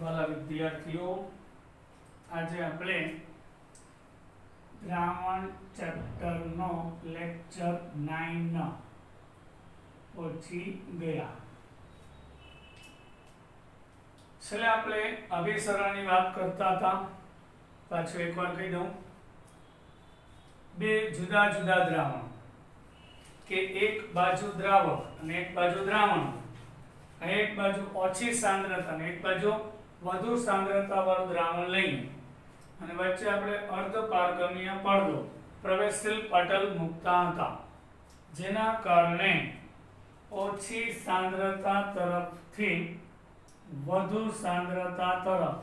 વાલા વિદ્યાર્થીઓ, આજે આપણે દ્રાવણ ચેપ્ટરનો લેક્ચર 9 પહોંચી ગયા. છેલ્લે આપણે અભિસરણની વાત કરતા હતા. પાછું એકવાર કહી દઉં, બે જુદા જુદા દ્રાવણ કે એક બાજુ દ્રાવક અને એક બાજુ દ્રાવણ, એક બાજુ ઓછી સાંદ્રતા અને એક બાજુ વધુ સાંદ્રતા વાળું દ્રાવણ લઈને અને વચ્ચે આપણે અર્ધ પારગમ્ય પડદો પ્રવેશશીલ પટલ મૂકતા હતા, જેના કારણે ઓછી સાંદ્રતા તરફથી વધુ સાંદ્રતા તરફ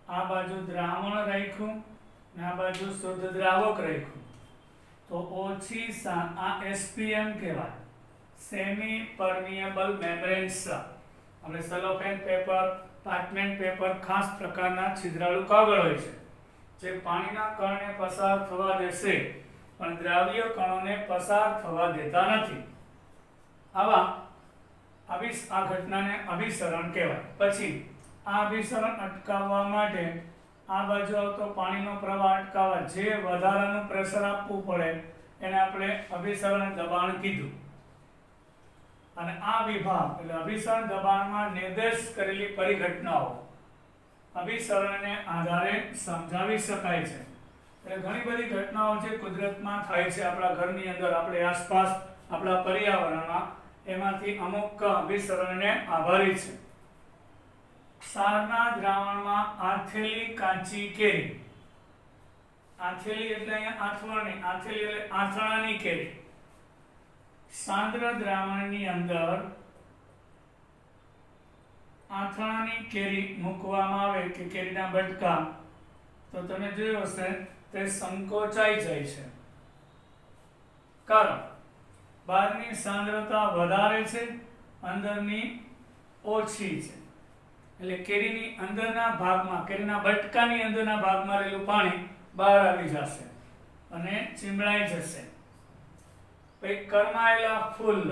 આ બાજુ દ્રાવણ રાખ્યું અને આ બાજુ શુદ્ધ દ્રાવક રાખ્યું. તો ઓછી આ SPM કહેવાય, સેમી પરમિએબલ મેમ્બ્રેન્સ. આપણે સેલોફેન પેપર, પાર્ચમેન્ટ પેપર ખાસ પ્રકારના છિદ્રાળુ કાગળ હોય છે, જે પાણીના કણને પસાર થવા દેશે પણ દ્રાવ્ય કણોને પસાર થવા દેતા નથી. આ ઘટનાને અભિસરણ કહેવાય. પછી આ અભિસરણ અટકાવવા માટે આ બાજુ આવતો પાણીનો પ્રવાહ અટકાવવા જે વધારાનું પ્રેશર આપવું પડે એને આપણે અભિસરણ દબાણ કીધું. અને આ વિભાગ એટલે અભિસરણ દબાણમાં નિર્દેશ કરેલી પરિઘટનાઓ અભિસરણને આધારે સમજાવી શકાય છે. એટલે ઘણી બધી ઘટનાઓ જે કુદરતમાં થાય છે, આપણા ઘરની અંદર, આપણી આસપાસ, આપણા પર્યાવરણમાં, એમાંથી અમુક અભિસરણને આભારી છે. સારના દ્રાવણમાં આથેલી કાચી કેરી, આથેલી એટલે અહીંયા આથવણની, આથેલી એટલે આથણાની કેરી. સાંદ્ર દ્રાવણની અંદર આથણાની કેરી મૂકવામાં આવે કે કેરીના બટકા, તો તમે જોયું હશે તે સંકોચાઈ જાય છે, કારણ બહારની સાંદ્રતા વધારે છે, અંદરની ઓછી છે. એટલે કેરીની અંદરના ભાગમાં, કેરીના બટકાની અંદરના ભાગમાં રહેલું પાણી બહાર આવી જશે અને ચીમળાઈ જશે. પછી કરમાયેલા ફૂલ,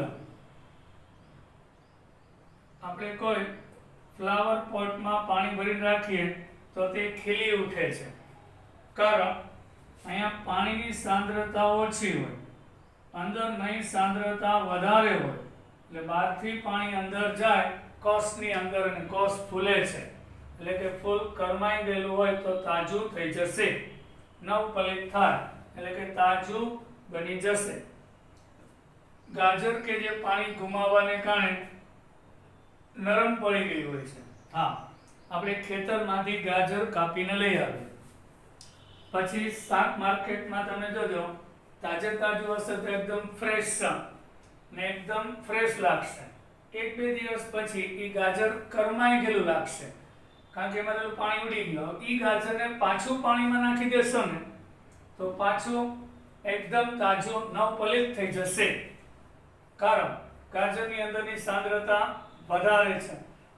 આપણે કોઈ ફ્લાવર પોટમાં પાણી ભરીને રાખીએ તો તે ખીલી ઉઠે છે, કારણ અહીંયા પાણીની સાંદ્રતા ઓછી હોય, અંદર નહીં સાંદ્રતા વધારે હોય. એટલે બહારથી પાણી અંદર જાય કોષની અંદર અને કોષ ફૂલે છે. એટલે કે ફૂલ કરમાઈ ગયેલું હોય તો તાજું થઈ જશે, નવફલિત થાય એટલે કે તાજું બની જશે. ગાજર કે જે પાણી ગુમાવવાને કારણે નરમ પડી ગઈ હોય છે, હા, આપણે ખેતરમાંથી ગાજર કાપીને લઈ આવીએ, પછી શાક માર્કેટમાં તમે જોજો તાજે તાજું હશે તો એકદમ ફ્રેશ ને એકદમ ફ્રેશ લાગશે. એક બે દિવસ પછી એ ગાજર કરમાઈ ગયેલું લાગશે, કારણ કે એમાં પેલું પાણી ઉડી ગયું. એ ગાજરને પાછું પાણીમાં નાખી દેશો ને તો પાછું એકદમ તાજું નવફલિત થઈ જશે, કારણ ગાજરની અંદરની સાંદ્રતા વધારે છે.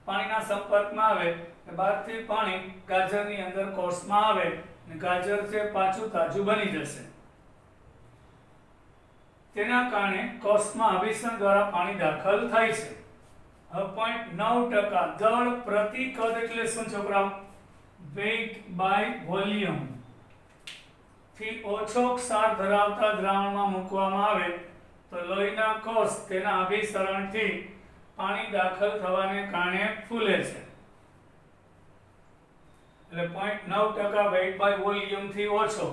પાણીના સંપર્કમાં આવે, બહારથી પાણી ગાજરની અંદર કોષમાં આવે અને ગાજર છે પાછું તાજું બની જશે. તેના કારણે કોષમાં અભિસરણ દ્વારા પાણી દાખલ થાય છે. 0.9% દળ પ્રતિ કદ એટલે શું છોકરાઓ? વેઇટ બાય વોલ્યુમ થી ઓછો ક્ષાર ધરાવતા દ્રાવણમાં મૂકવામાં આવે તો લોહીના કોષ તેના અભિસરણથી પાણી દાખલ થવાને કારણે ફૂલે છે. એટલે 0.9% વેઇટ બાય વોલ્યુમ થી ઓછો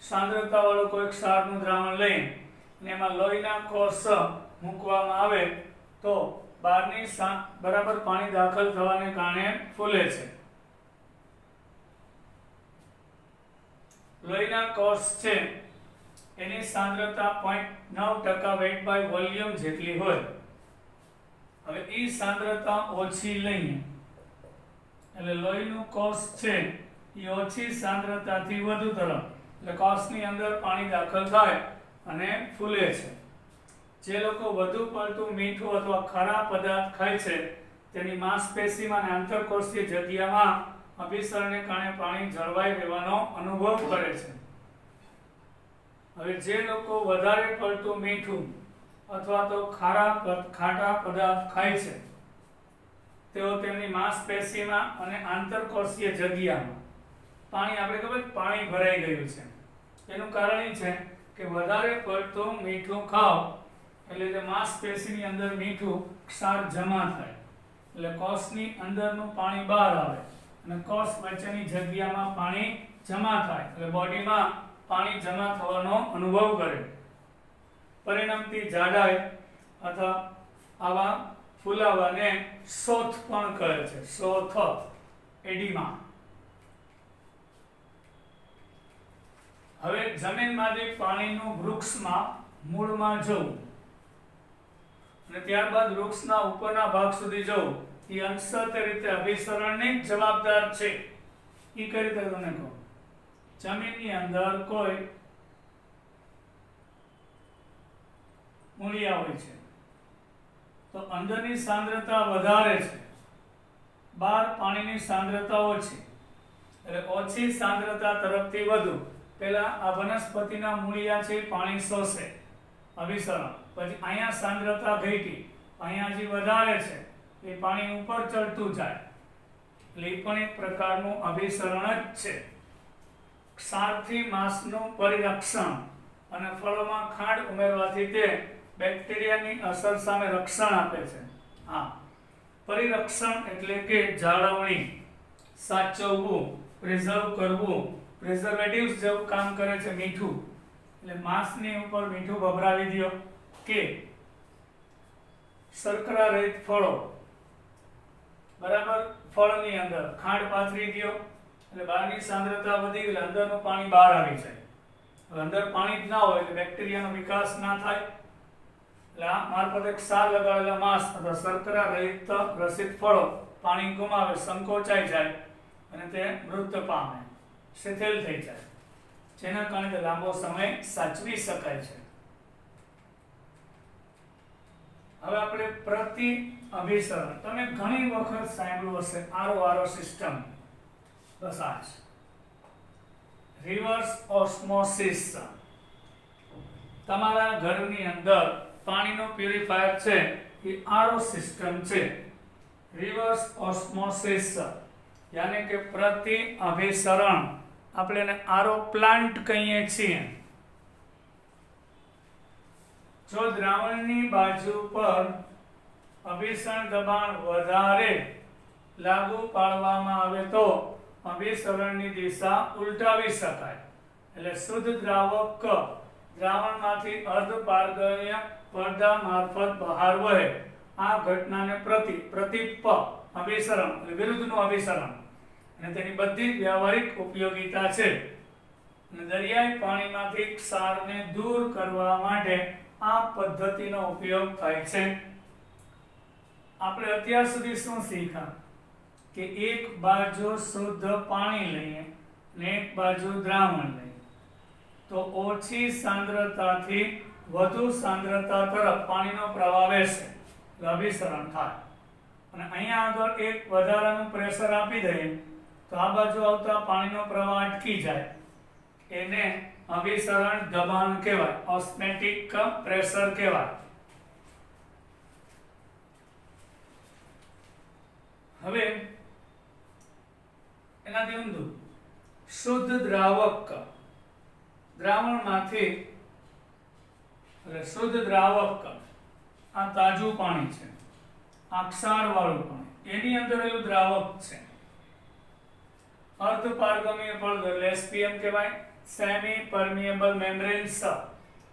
સાંદ્રતા વાળું કોઈ ક્ષારનું દ્રાવણ લઈને એમાં લોહીના કોષ મૂકવામાં આવે તો બહારની બરાબર પાણી દાખલ થવાને કારણે ફૂલે છે. લોહીના કોષ છે એની સાંદ્રતા 0.9% વેઇટ બાય વોલ્યુમ જેટલી હોય. હવે એ સાંદ્રતા ઓછી લઈએ એટલે લોહીનું કોષ છે એ ઓછી સાંદ્રતાથી વધુ તરફ, એટલે કોષની અંદર પાણી દાખલ થાય અને ફૂલે છે. જે લોકો વધુ પડતું મીઠું અથવા ખારા પદાર્થ ખાય છે તેની માંસપેશીમાં અને આંતરકોષીય જગ્યામાં અભિસરણને કારણે પાણી જળવાઈ રહેવાનો અનુભવ કરે છે. હવે જે લોકો વધારે પડતું મીઠું અથવા તો ખાટા પદાર્થ ખાય છે તેઓ તેમની માંસપેશીમાં અને આંતરકોષીય જગ્યામાં પાણી, આપણે ખબર પાણી ભરાઈ ગયું છે, એનું કારણ એ છે કે વધારે પડતું મીઠું ખાઓ એટલે જે માંસપેશીની અંદર મીઠું ક્ષાર જમા થાય એટલે કોષની અંદરનું પાણી બહાર આવે અને કોષ વચ્ચેની જગ્યામાં પાણી જમા થાય એટલે બોડીમાં પાણી જમા થવાનો અનુભવ કરે, પરિણમતી જાડાઈ અથવા આવા ફુલાવાને શોથ પણ કહે છે, શોથ, એડીમા. હવે જમીનમાંથી પાણીનું વૃક્ષમાં મૂળમાં જવું અને ત્યારબાદ વૃક્ષના ઉપરના ભાગ સુધી જવું એ અંશત રીતે અભિસરણની જવાબદાર છે. એ કઈ રીતે તમને કહું, જમીનની અંદર કોઈ મૂળિયા હોય છે તો અંદરની સાંદ્રતા વધારે છે, બહાર પાણીની સાંદ્રતા ઓછી, એટલે ઓછી સાંદ્રતા તરફથી વધુ. પહેલા આ વનસ્પતિના મૂળિયા છે પાણી શોષે, અભિસરણ, પછી અહીંયા સાંદ્રતા ઘટી, અહીંયા હજી વધારે છે એ પાણી ઉપર ચડતું જાય એટલે એ પણ એક પ્રકારનું અભિસરણ જ છે. ક્ષારથી માંસનું પરિરક્ષણ અને ફળોમાં ખાંડ ઉમેરવાથી તે બેક્ટેરિયાની અસર સામે રક્ષણ આપે છે. હા, પરિરક્ષણ એટલે કે જાળવણી, સાચવવું, પ્રિઝર્વ કરવું, પ્રિઝર્વેટિવ્સ જેવું કામ કરે છે મીઠું. એટલે માંસની ઉપર મીઠું ભભરાવી દો કે શર્કરા રહિત ફળો, બરાબર, ફળની અંદર ખાંડ પાથરી દો એટલે બહારની સાંદ્રતા વધી એટલે અંદરનું પાણી બહાર આવી જાય. હવે અંદર પાણી જ ના હોય એટલે બેક્ટેરિયાનો વિકાસ ના થાય એટલે આ મારફતે ક્ષાર લગાવેલા માંસ અથવા શર્કરા રહિત રસિત ફળો પાણી ગુમાવે, સંકોચાઈ જાય અને તે મૃત પામે, શિથિલ થઈ જાય, જેના કારણે લાંબો સમય સાચવી શકાય છે. હવે આપણે પ્રતિ અભિસરણ, તમે ઘણી વખત સાંભળ્યું હશે RO સિસ્ટમ, બસ આ જ રિવર્સ ઓસ્મોસિસ. તમારા ઘરની અંદર પાણીનો પ્યુરિફાયર છે એ RO સિસ્ટમ છે, રિવર્સ ઓસ્મોસિસ, યાની કે પ્રતિ અભિસરણ. આપણે એને RO પ્લાન્ટ કહીએ છીએ. જો દ્રાવણની બાજુ પર અભિસરણ દબાણ વધારે લાગુ પાડવામાં આવે તો અભિસરણની દિશા ઉલટાવી શકાય. એટલે શુદ્ધ દ્રાવક દ્રાવણમાંથી અર્ધપારગમ્ય પડદા મારફત બહાર વહે. આ ઘટનાને પ્રતિપ અભિસરણ એટલે વિરુદ્ધનું અભિસરણ અને તેની બધી વ્યવહારિક ઉપયોગિતા છે. અને દરિયાઈ પાણીમાંથી ક્ષારને દૂર કરવા માટે આ પદ્ધતિનો ઉપયોગ થાય છે. આપણે અત્યાર સુધી શું શીખ્યા કે એક બાજુ શુદ્ધ પાણી લઈએ અને એક બાજુ દ્રાવણ લઈએ તો ઓછી સાંદ્રતાથી વધુ સાંદ્રતા તરફ પાણીનો પ્રવાહ વહેશે, અભિસરણ થાય. અને અહીંયા આગળ એક વધારાનું પ્રેશર આપી દઈએ તો આ બાજુ આવતા પાણીનો પ્રવાહ અટકી જાય, એને અભિસરણ દબાણ કહેવાય, ઓસ્મેટિક પ્રેશર કહેવાય. હવે એનાથી ઊંધું, શુદ્ધ દ્રાવક દ્રાવણમાંથી એટલે શુદ્ધ દ્રાવક આ તાજું પાણી છે, આ ક્ષારવાળું પાણી, એની અંદર એલું દ્રાવક છે. અર્ધપારગમ્ય પડદો એટલે SPM કહેવાય, સેમી પરમિએબલ મેમ્બ્રેન્સ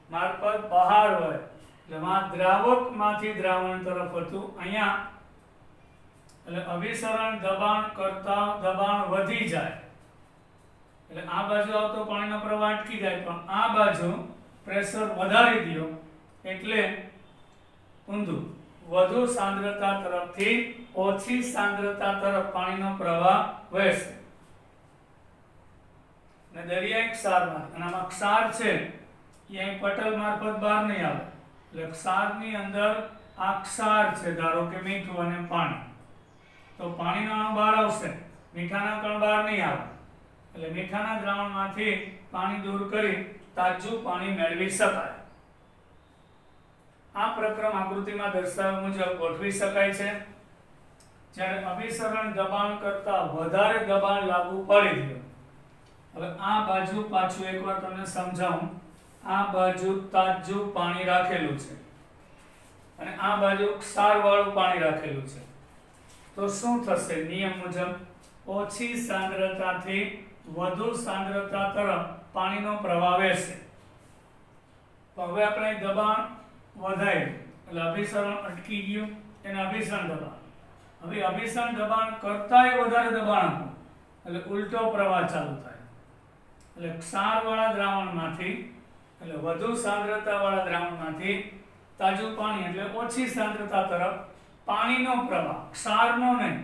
મારફત બહાર હોય એટલે આ દ્રાવકમાંથી દ્રાવણ તરફ હતું. અહીંયા એટલે અભિસરણ દબાણ કરતા દબાણ વધી જાય એટલે આ બાજુ આવતો પાણીનો પ્રવાહ અટકી જાય, પણ આ બાજુ પ્રેશર વધારી દો એટલે ઊંધું, વધુ સાંદ્રતા તરફથી ઓછી સાંદ્રતા તરફ પાણીનો પ્રવાહ વહેશે. અને દરિયાઈ ક્ષારમાં, અને આમાં ક્ષાર છે એ અહીં પટલ મારફત બહાર નહીં આવે એટલે ક્ષારની અંદર આ ક્ષાર છે, ધારો કે મીઠું અને પાણી, તો પાણીનો અણુ બહાર આવશે, મીઠાના કણ બહાર નહીં આવે એટલે મીઠાના દ્રાવણમાંથી પાણી દૂર કરી તાજું પાણી મેળવી શકાય. આ પ્રક્રમ આકૃતિમાં દર્શાવ્યા મુજબ ગોઠવી શકાય છે. જ્યારે અભિસરણ દબાણ કરતા વધારે દબાણ લાગુ પડી ગયું. હવે આ બાજુ પાછું એકવાર તમને સમજાવું. આ બાજુ તાજું પાણી રાખેલું છે અને આ બાજુ ક્ષારવાળું પાણી રાખેલું છે. તો શું થશે? નિયમ મુજબ ઓછી સાંદ્રતાથી વધુ સાંદ્રતા તરફ પાણીનો પ્રવાહ વહેશે. તો હવે આપણે દબાણ વધાર્યું એટલે અભિસરણ અટકી ગયું, એને અભિસરણ દબાણ. હવે અભિસરણ દબાણ કરતાંય વધારે દબાણ આપો એટલે ઉલટો પ્રવાહ ચાલુ થાય. એટલે ક્ષારવાળા દ્રાવણમાંથી એટલે વધુ સાંદ્રતાવાળા દ્રાવણમાંથી તાજું પાણી એટલે ઓછી સાંદ્રતા તરફ પાણીનો પ્રવાહ, ક્ષારનો નહીં,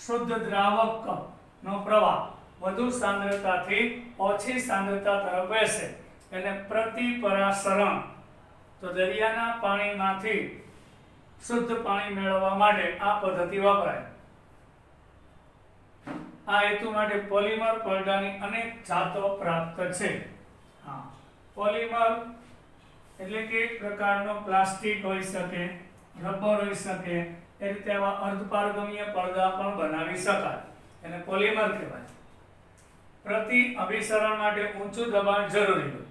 શુદ્ધ દ્રાવકનો પ્રવાહ વધુ સાંદ્રતાથી ઓછી સાંદ્રતા તરફ વહેશે. એને પ્રતિપરાસરણ. તો દરિયાના પાણીમાંથી શુદ્ધ પાણી મેળવવા માટે આ પદ્ધતિ વપરાય. આ હેતુ માટે પોલિમર પલડાની અનેક જાતો પ્રાપ્ત છે. હા, પોલિમર એટલે કે એક પ્રકારનો પ્લાસ્ટિક હોઈ શકે, રબર હોઈ શકે, એ રીતે આવા અર્ધપારગમ્ય પડદા પણ બનાવી શકાય. એને પોલિમર કહેવાય. પ્રતિ અભિસરણ માટે ઊંચું દબાણ જરૂરી હોય.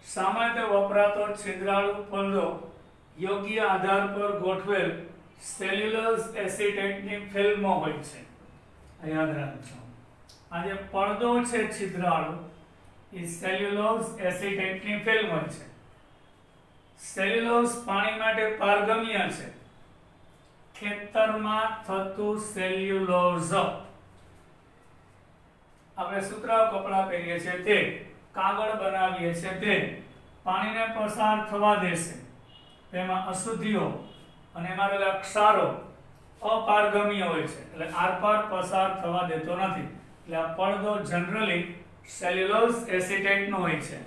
સામાન્ય વપરાતો છિદ્રાળુ પડદો યોગ્ય આધાર પર ગોઠવેલ સેલ્યુલોઝ એસિટેટની ફિલ્મો હોય છે. આ યાદ રાખજો. આ જે પડદો છે છિદ્રાળુ એ સેલ્યુલોઝ એસિટેટની ફિલ્મ હોય છે. સેલ્યુલોઝ પાણી માટે પારગમ્ય છે. ખેતરમાં થતું સેલ્યુલોઝ આપણે સુતરાઉ કપડાં પહેરીએ છીએ તે, કાગળ બનાવીએ છીએ તે પાણીને પસાર થવા દેશે. તેમાં અશુદ્ધિઓ અને એમાં રહેલા ક્ષારો અપારગમ્ય હોય છે એટલે આરપાર પસાર થવા દેતો નથી. એટલે આ પડદો જનરલી સેલ્યુલોઝ એસિટેટનો હોય છે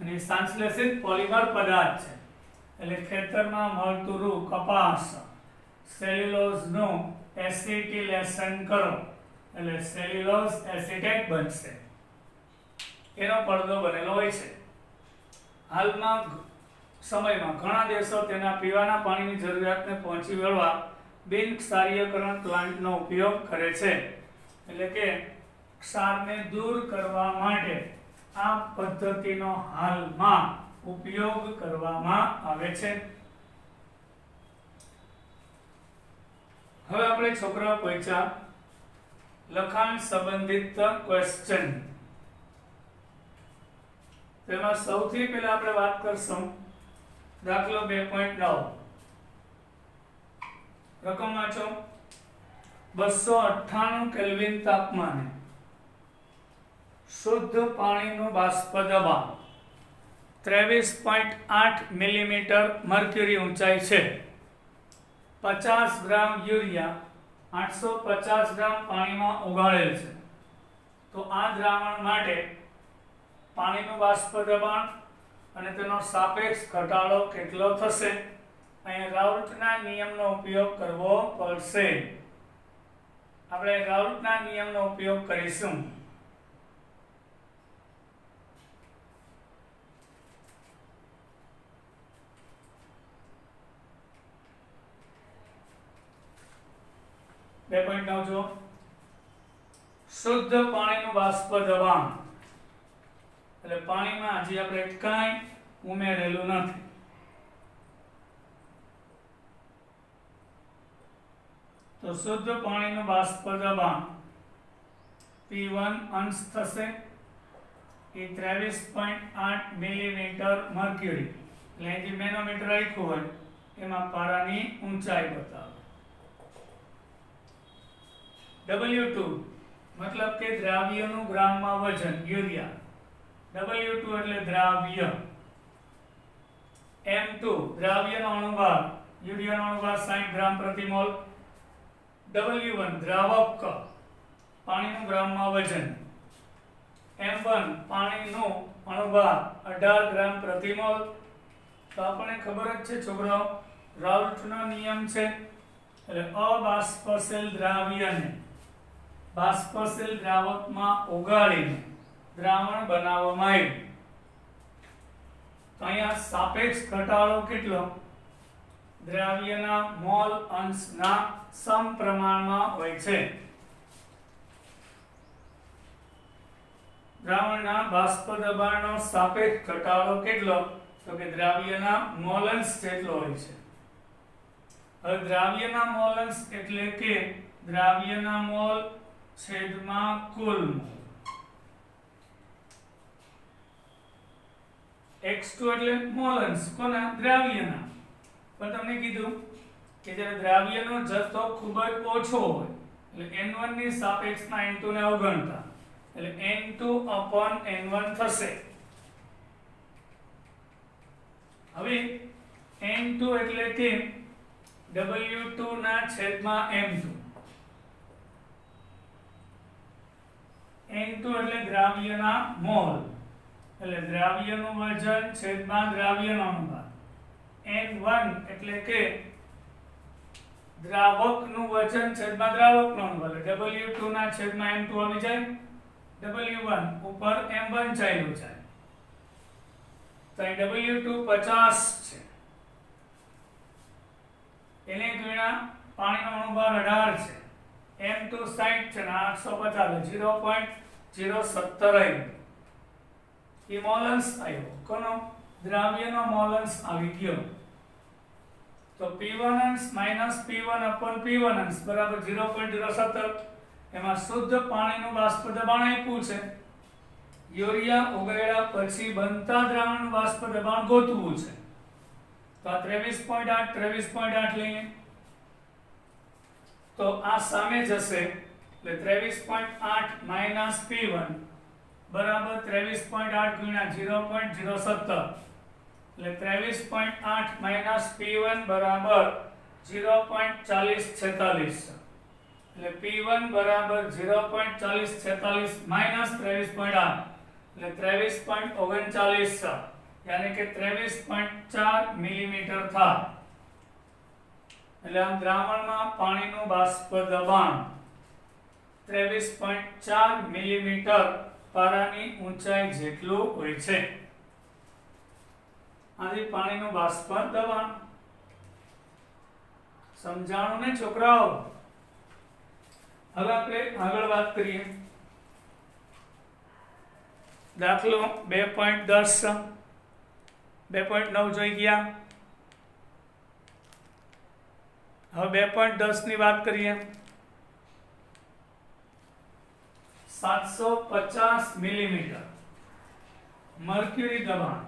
અને સંશ્લેષિત પોલિમર પદાર્થ છે. એટલે ખેતરમાં મળતું રૂ કપાસ સેલ્યુલોઝનું એસિટિલેશન કરો એટલે સેલ્યુલોઝ એસિટેટ બનશે. એનો પડદો બનેલો હોય છે. હાલમાં સમયમાં ઘણા દેશો તેના પીવાના પાણીની જરૂરિયાતને પહોંચી વળવા બિન ક્ષારીયકરણ પ્લાન્ટનો ઉપયોગ કરે છે. એટલે કે ક્ષારને દૂર કરવા માટે આ પદ્ધતિનો હાલમાં ઉપયોગ કરવામાં આવે છે. હવે આપણે છોકરાઓ પહોંચ્યા લખાણ સંબંધિત ક્વેશ્ચન. તેમાં સૌથી પહેલા આપણે વાત કરશું દાખલો 2.9. રકમ વાંચો. 298 કેલ્વિન તાપમાને શુદ્ધ પાણીનું બાષ્પ દબાણ 23.8 મિલીમીટર મર્ક્યુરી ઊંચાઈ છે. 50 ગ્રામ યુરિયા 850 ગ્રામ પાણીમાં ઓગાળેલ છે. તો આ દ્રાવણ માટે પાણીનું બાષ્પ દબાણ અને તેનો સાપેક્ષ ઘટાડો કેટલો થશે? અહીંયા રાઉલ્ટના નિયમનો ઉપયોગ કરવો પડશે. આપણે રાઉલ્ટના નિયમનો ઉપયોગ કરીશું. જો શુદ્ધ પાણીનું બાષ્પ દબાણ એટલે પાણીમાં હજી આપણે કાંઈ ઉમેરેલું નથી. તો શુદ્ધ પાણીનું બાષ્પ દબાણ P1 અંશ થશે એ 23.8 મિલીમીટર મર્ક્યુરી. એટલે અહીં જે મેનોમીટર રાખ્યું હોય એમાં પારાની ઊંચાઈ બતાવે. W2 મતલબ કે દ્રાવ્યનું ગ્રામમાં વજન યુરિયા. W2 એટલે દ્રાવ્ય. M2 દ્રાવ્યનો અણુભાર યુરિયાનો અણુભાર 60 ગ્રામ પ્રતિ મોલ. W1 દ્રાવક પાણીનું ગ્રામમાં વજન. M1 પાણીનું અણુભાર 18 ગ્રામ પ્રતિ મોલ. તો આપણને ખબર જ છે છોકરાઓ રાઉલ્ટનો નિયમ છે એટલે અબાષ્પશીલ દ્રાવ્યને બાષ્પશીલ દ્રાવકમાં ઓગાળીને દ્રાવણ બનાવવામાં આવ્યું. તો અહીંયા સાપેક્ષ ઘટાડો કેટલો? દ્રાવ્યના મોલ અંશના સમપ્રમાણમાં હોય છે. દ્રાવણના બાષ્પ દબાણનો સાપેક્ષ ઘટાડો કેટલો? તો કે દ્રાવ્યના મોલન્સ જેટલો હોય છે. હવે દ્રાવ્યના મોલન્સ એટલે કે દ્રાવ્યના મોલ છેદમાં કુલ મોલ. x2 એટલે મોલન્સ કોના? દ્રાવ્યના. પણ તમને કીધું કે જ્યારે દ્રાવ્યનો જથ્થો ખૂબ જ ઓછો હોય એટલે n1 ની સાપેક્ષમાં n2 ને અવગણતા એટલે n2/n1 થશે. હવે n2 એટલે કે W2 ના છેદમાં m2. n2 એટલે દ્રાવ્યના મોલ એટલે દ્રાવ્યનું વજન છેદમાં દ્રાવ્યનો અનુપાત. n1 એટલે કે દ્રાવકનું વજન છેદમાં દ્રાવકનો અનુપાત. W2 ના છેદમાં m2 આવી જાય. W1 ઉપર m1 ચાલ્યું જાય તો અહીં W2 50 છે. એને ગુણ્યા પાણીનો અણુભાર 18 છે. m2 60 છે ને 850 0.017 આવ્યું. એ મોલન્સ આવ્યો. કોનો? દ્રાવ્યનો મોલન્સ આવી ગયો. તો P1 અંશ માઈનસ P1/P1 અંશ બરાબર 0.017. એમાં શુદ્ધ પાણીનું બાષ્પ દબાણ આપ્યું છે. યુરિયા ઓગળ્યા પછી બનતા દ્રાવણનું બાષ્પ દબાણ ગોતવું છે. તો આ 23.8 23.8 લઈએ તો આ સામે જશે એટલે 23.8 માઈનસ P1 બરાબર 23.8 ગુણ્યા 0.017 એટલે 23.8 માઈનસ P1 બરાબર 0.4046 એટલે P1 બરાબર 0.4046 માઈનસ 23.8 એટલે 23.39 यानी कि 23.4 મિલીમીટર થાય. એટલે આમ દ્રાવણમાં પાણીનું બાષ્પ દબાણ 23.4 મિલીમીટર પારાની ઊંચાઈ જેટલું હોય છે. આથી પાણીનું બાષ્પ દબાણ સમજાણું ને છોકરાઓ? હવે આપણે આગળ વાત કરીએ. દાખલો 2.10 2.9 જોઈ ગયા. હવે 2.10 ની વાત કરીએ. 750 મિલીમીટર મર્ક્યુરી દબાણ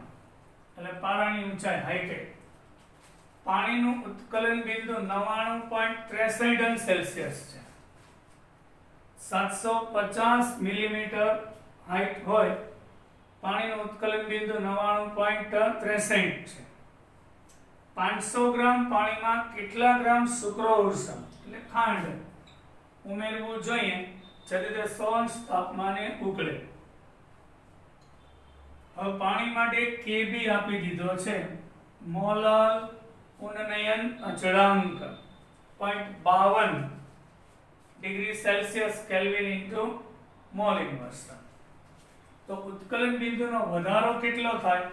એટલે પારાની ઊંચાઈ હાઈટેડ. પાણીનું ઉત્કલન બિંદુ 99.63 અંશ સેલ્સિયસ છે. 750 મિલીમીટર હાઈટ હોય, પાણીનું ઉત્કલન બિંદુ 99.63 છે. 500 ગ્રામ પાણીમાં કેટલા ગ્રામ સુક્રોઝ એટલે ખાંડ ઉમેરવું જોઈએ જેથી તે 100 અંશ તાપમાને ઉકળે. હવે પાણી માટે Kb આપી દીધો છે. મોલલ ઉન્નયન અચળાંક 0.52 degree Celsius kelvin into mall inverse. તો ઉત્કલન બિંદુનો વધારો કેટલો થાય?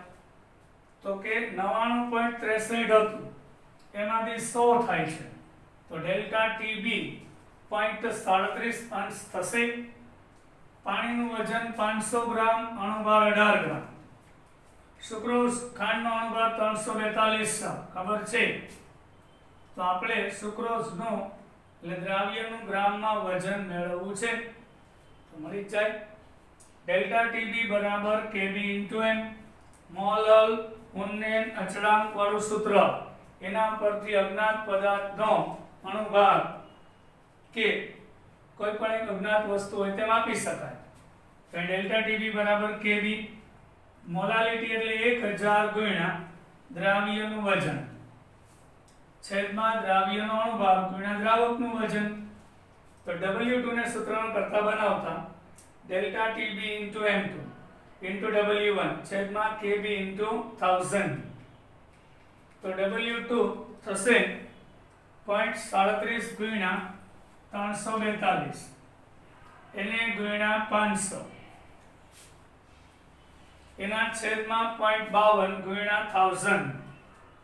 તો કે 99.63 હતું એમાંથી 100 થાય છે તો ડેલ્ટા TB 0.37 અંશ થશે. પાણીનું વજન 500 ગ્રામ, અણુભાર 18 ગ્રામ. સુક્રોઝ ખાંડનો અણુભાર 342 ખબર છે. તો આપણે સુક્રોઝનું એટલે દ્રાવ્યનું ગ્રામમાં વજન મેળવવું છે તો મળી જાય. ડેલ્ટા TB બરાબર Kb ઇન્ટુ m. મોલલ ઉન્નયન અચળાંક વાળું સૂત્ર એના પરથી અજ્ઞાત પદાર્થનો અણુભાર કે કોઈ પણ એક અજ્ઞાત વસ્તુ હોય તેમ આપી શકાય. તો ડેલ્ટા TB બરાબર Kb. મોલાલિટી એટલે 1000 ગુણ્યા દ્રાવ્યનું વજન છેદમાં દ્રાવ્યનો અણુભાર ગુણ્યા દ્રાવકનું વજન. તો W2 ને સૂત્રમાં કરતા બનાવતા delta TB into m2 into W1 છેદમાં Kb ઇન્ટુ 1000. તો W2 થશે 0.37 ગુણ્યા 342 એને ગુણ્યા 500 એના છેદમાં 0.52 ગુણ્યા 1000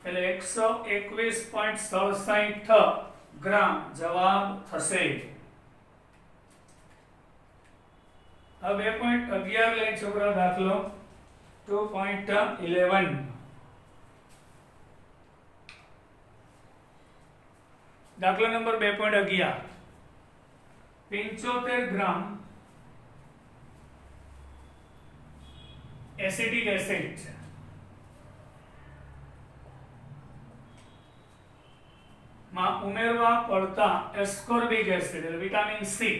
એટલે 121.67 ગ્રામ જવાબ થશે। હવે 2.11 લઈ છોકરા દાખલો 2.11 દાખલા નંબર 2.11 75 ગ્રામ એસિડિક એસિડ છે માં ઉમેરવા પડતા એસ્કોર્બિક એસિડ એટલે વિટામિન સી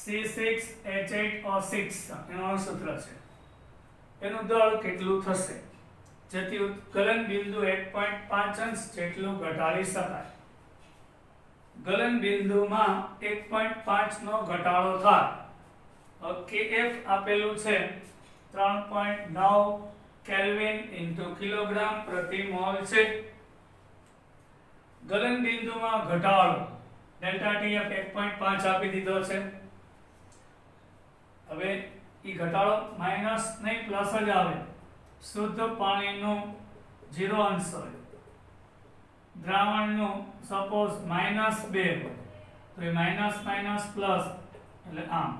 C6H8O6 એનું સૂત્ર છે એનું દળ કેટલું થશે જેથી ગલન બિંદુ 1.5 અંશ જેટલું ઘટાડી શકાય। ગલન બિંદુમાં 1.5 નો ઘટાડો થાય KF આપેલું છે 3.9 કેલ્વિન ઇન્ટુ કિલોગ્રામ પ્રતિ મોલ છે। ગલન બિંદુમાં ઘટાડો ડેલ્ટા TF 1.5 આપી દીધો છે। હવે ઈ ઘટાડો માઈનસ નહીં પ્લસ જ આવે। શુદ્ધ પાણીનું 0 અંશ હોય દ્રાવણનું સપોઝ -2 હોય તો એ માઈનસ માઈનસ પ્લસ એટલે આમ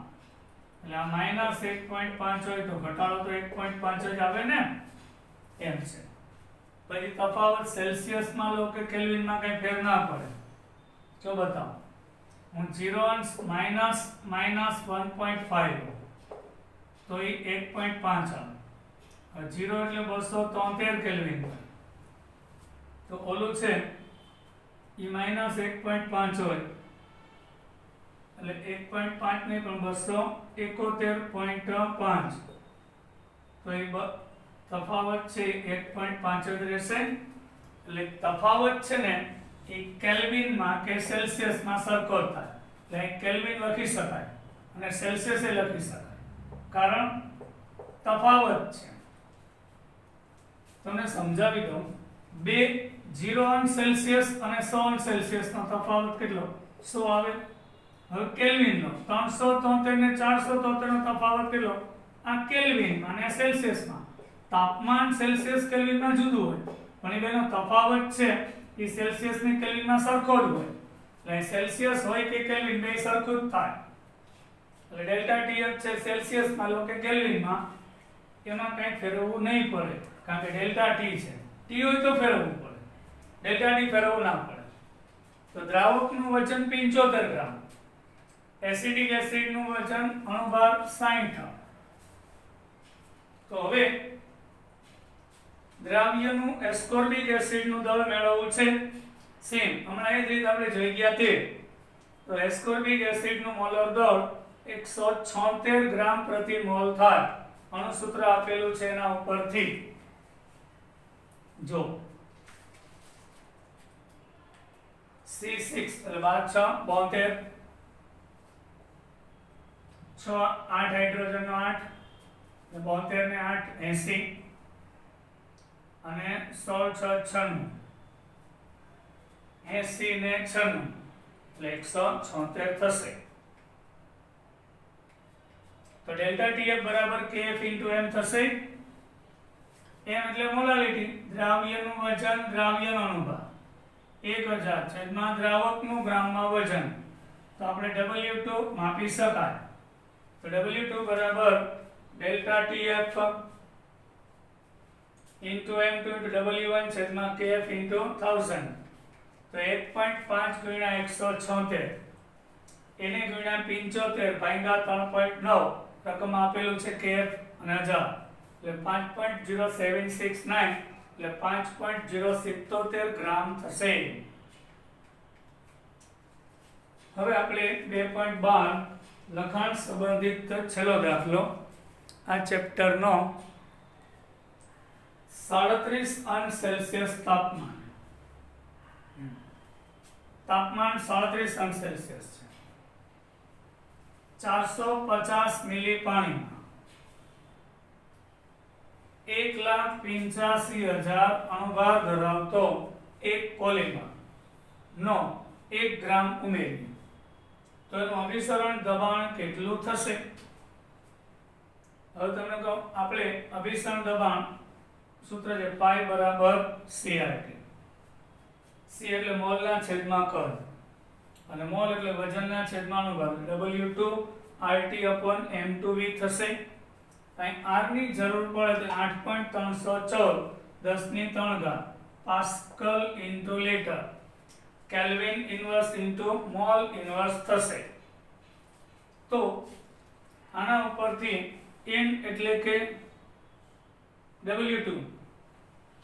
એટલે આ -1.5 હોય તો ઘટાડો તો 1.5 જ આવે ને એમ છે। પછી તફાવત સેલ્સિયસમાં લો કે કેલ્વિનમાં કઈ ફેર ના પડે। જો બતાવો હું 0 અંશ માઈનસ 1.5 તો એ 1.5 આવે। 0 એટલે 273 કેલ્વિન તો ઓલું છે ઈ -1.5 હોય એટલે 1.5 નહીં પણ 271.5 તો એ તફાવત છે 1.5 જ રહેશે। એટલે તફાવત છે ને એ કેલ્વિનમાં કે સેલ્સિયસમાં સરખો થાય એટલે કેલ્વિન લખી શકાય અને સેલ્સિયસ એ લખી શકાય કારણ તફાવત છે। તમને સમજાવી દઉં 0 અંશ સેલ્સિયસ અને 100 અંશ સેલ્સિયસનો તફાવત કેટલો 100 આવે। હવે કેલ્વિનનો 373 ને 473 નો તફાવત કેટલો આ કેલ્વિન અને સેલ્સિયસમાં તાપમાન સેલ્સિયસ કેલ્વિનમાં જુદું હોય પણ એ બેનો તફાવત છે એ સેલ્સિયસ ને કેલ્વિનમાં સરખો જ હોય એટલે સેલ્સિયસ હોય કે કેલ્વિન બે સરખું જ થાય। એટલે ડેલ્ટા TF છે સેલ્સિયસમાં લો કે કેલ્વિનમાં એમાં કંઈ ફેરવવું નહીં પડે કારણ કે ડેલ્ટા T છે T હોય તો ફેરવવું પડે ડેલ્ટા T ફેરવવું ના પડે। તો દ્રાવકનું વજન 75 ગ્રામ એસિડિક એસિડનું વજન અણુભાર 60। તો હવે દ્રાવ્યનું એસ્કોર્બિક એસિડનું દળ મેળવવું છે સેમ હમણાં એ જ રીતે આપણે જોઈ ગયા તે તો એસ્કોર્બિક એસિડનું મોલર દળ 176 ગ્રામ પ્રતિ મોલ થાય। અણુસૂત્ર આપેલું છે એના ઉપરથી જો C6 એટલે 12 6 72 6 8 હાઇડ્રોજન નો 8 72 ને 8 80 અને 16 6 96 80 ને 96 એટલે 176 થશે। તો ડેલ્ટા TF બરાબર KF m થશે। m એટલે મોલાલિટી દ્રાવ્યનું વજન દ્રાવ્યનો અણુભાર 1000 છેદમાં દ્રાવકનું ગ્રામમાં વજન તો આપણે W2 માપી શકાય। તો W2 બરાબર delta TF into m2 into W1 છેદમાં KF into 1000 તો 1.5 ગુણ્યા 176 એને ગુણ્યા 75 ભાગ્યા 3.9 રકમ આપેલું છે KF અને 1000 એટલે 5.0769 એટલે 5.077 ગ્રામ થશે। હવે આપણે 2.12 લખાણ સંબંધિત છેલ્લો દાખલો આ ચેપ્ટરનો 37 અંશ સેલ્સિયસ તાપમાન 37 અંશ સેલ્સિયસ છે 450 મિલી પાણીમાં 1,85,000 અણુભાર ધરાવતો એક પોલિમર નો 1 ગ્રામ ઉમેરીએ તો એનું અભિસરણ દબાણ કેટલું થશે। હવે તમને કહો આપણે અભિસરણ દબાણ સૂત્ર છે પાઈ બરાબર CRT C એટલે મોલના છેદમાં કદ અને મોલ એટલે વજનના છેદમાં અનુભાગ W2 RT/M2V થશે. અહીં R ની જરૂર પડે તો 8.314 10^3 pascal into litre kelvin inverse into mall inverse થશે. તો આના ઉપરથી N એટલે કે W2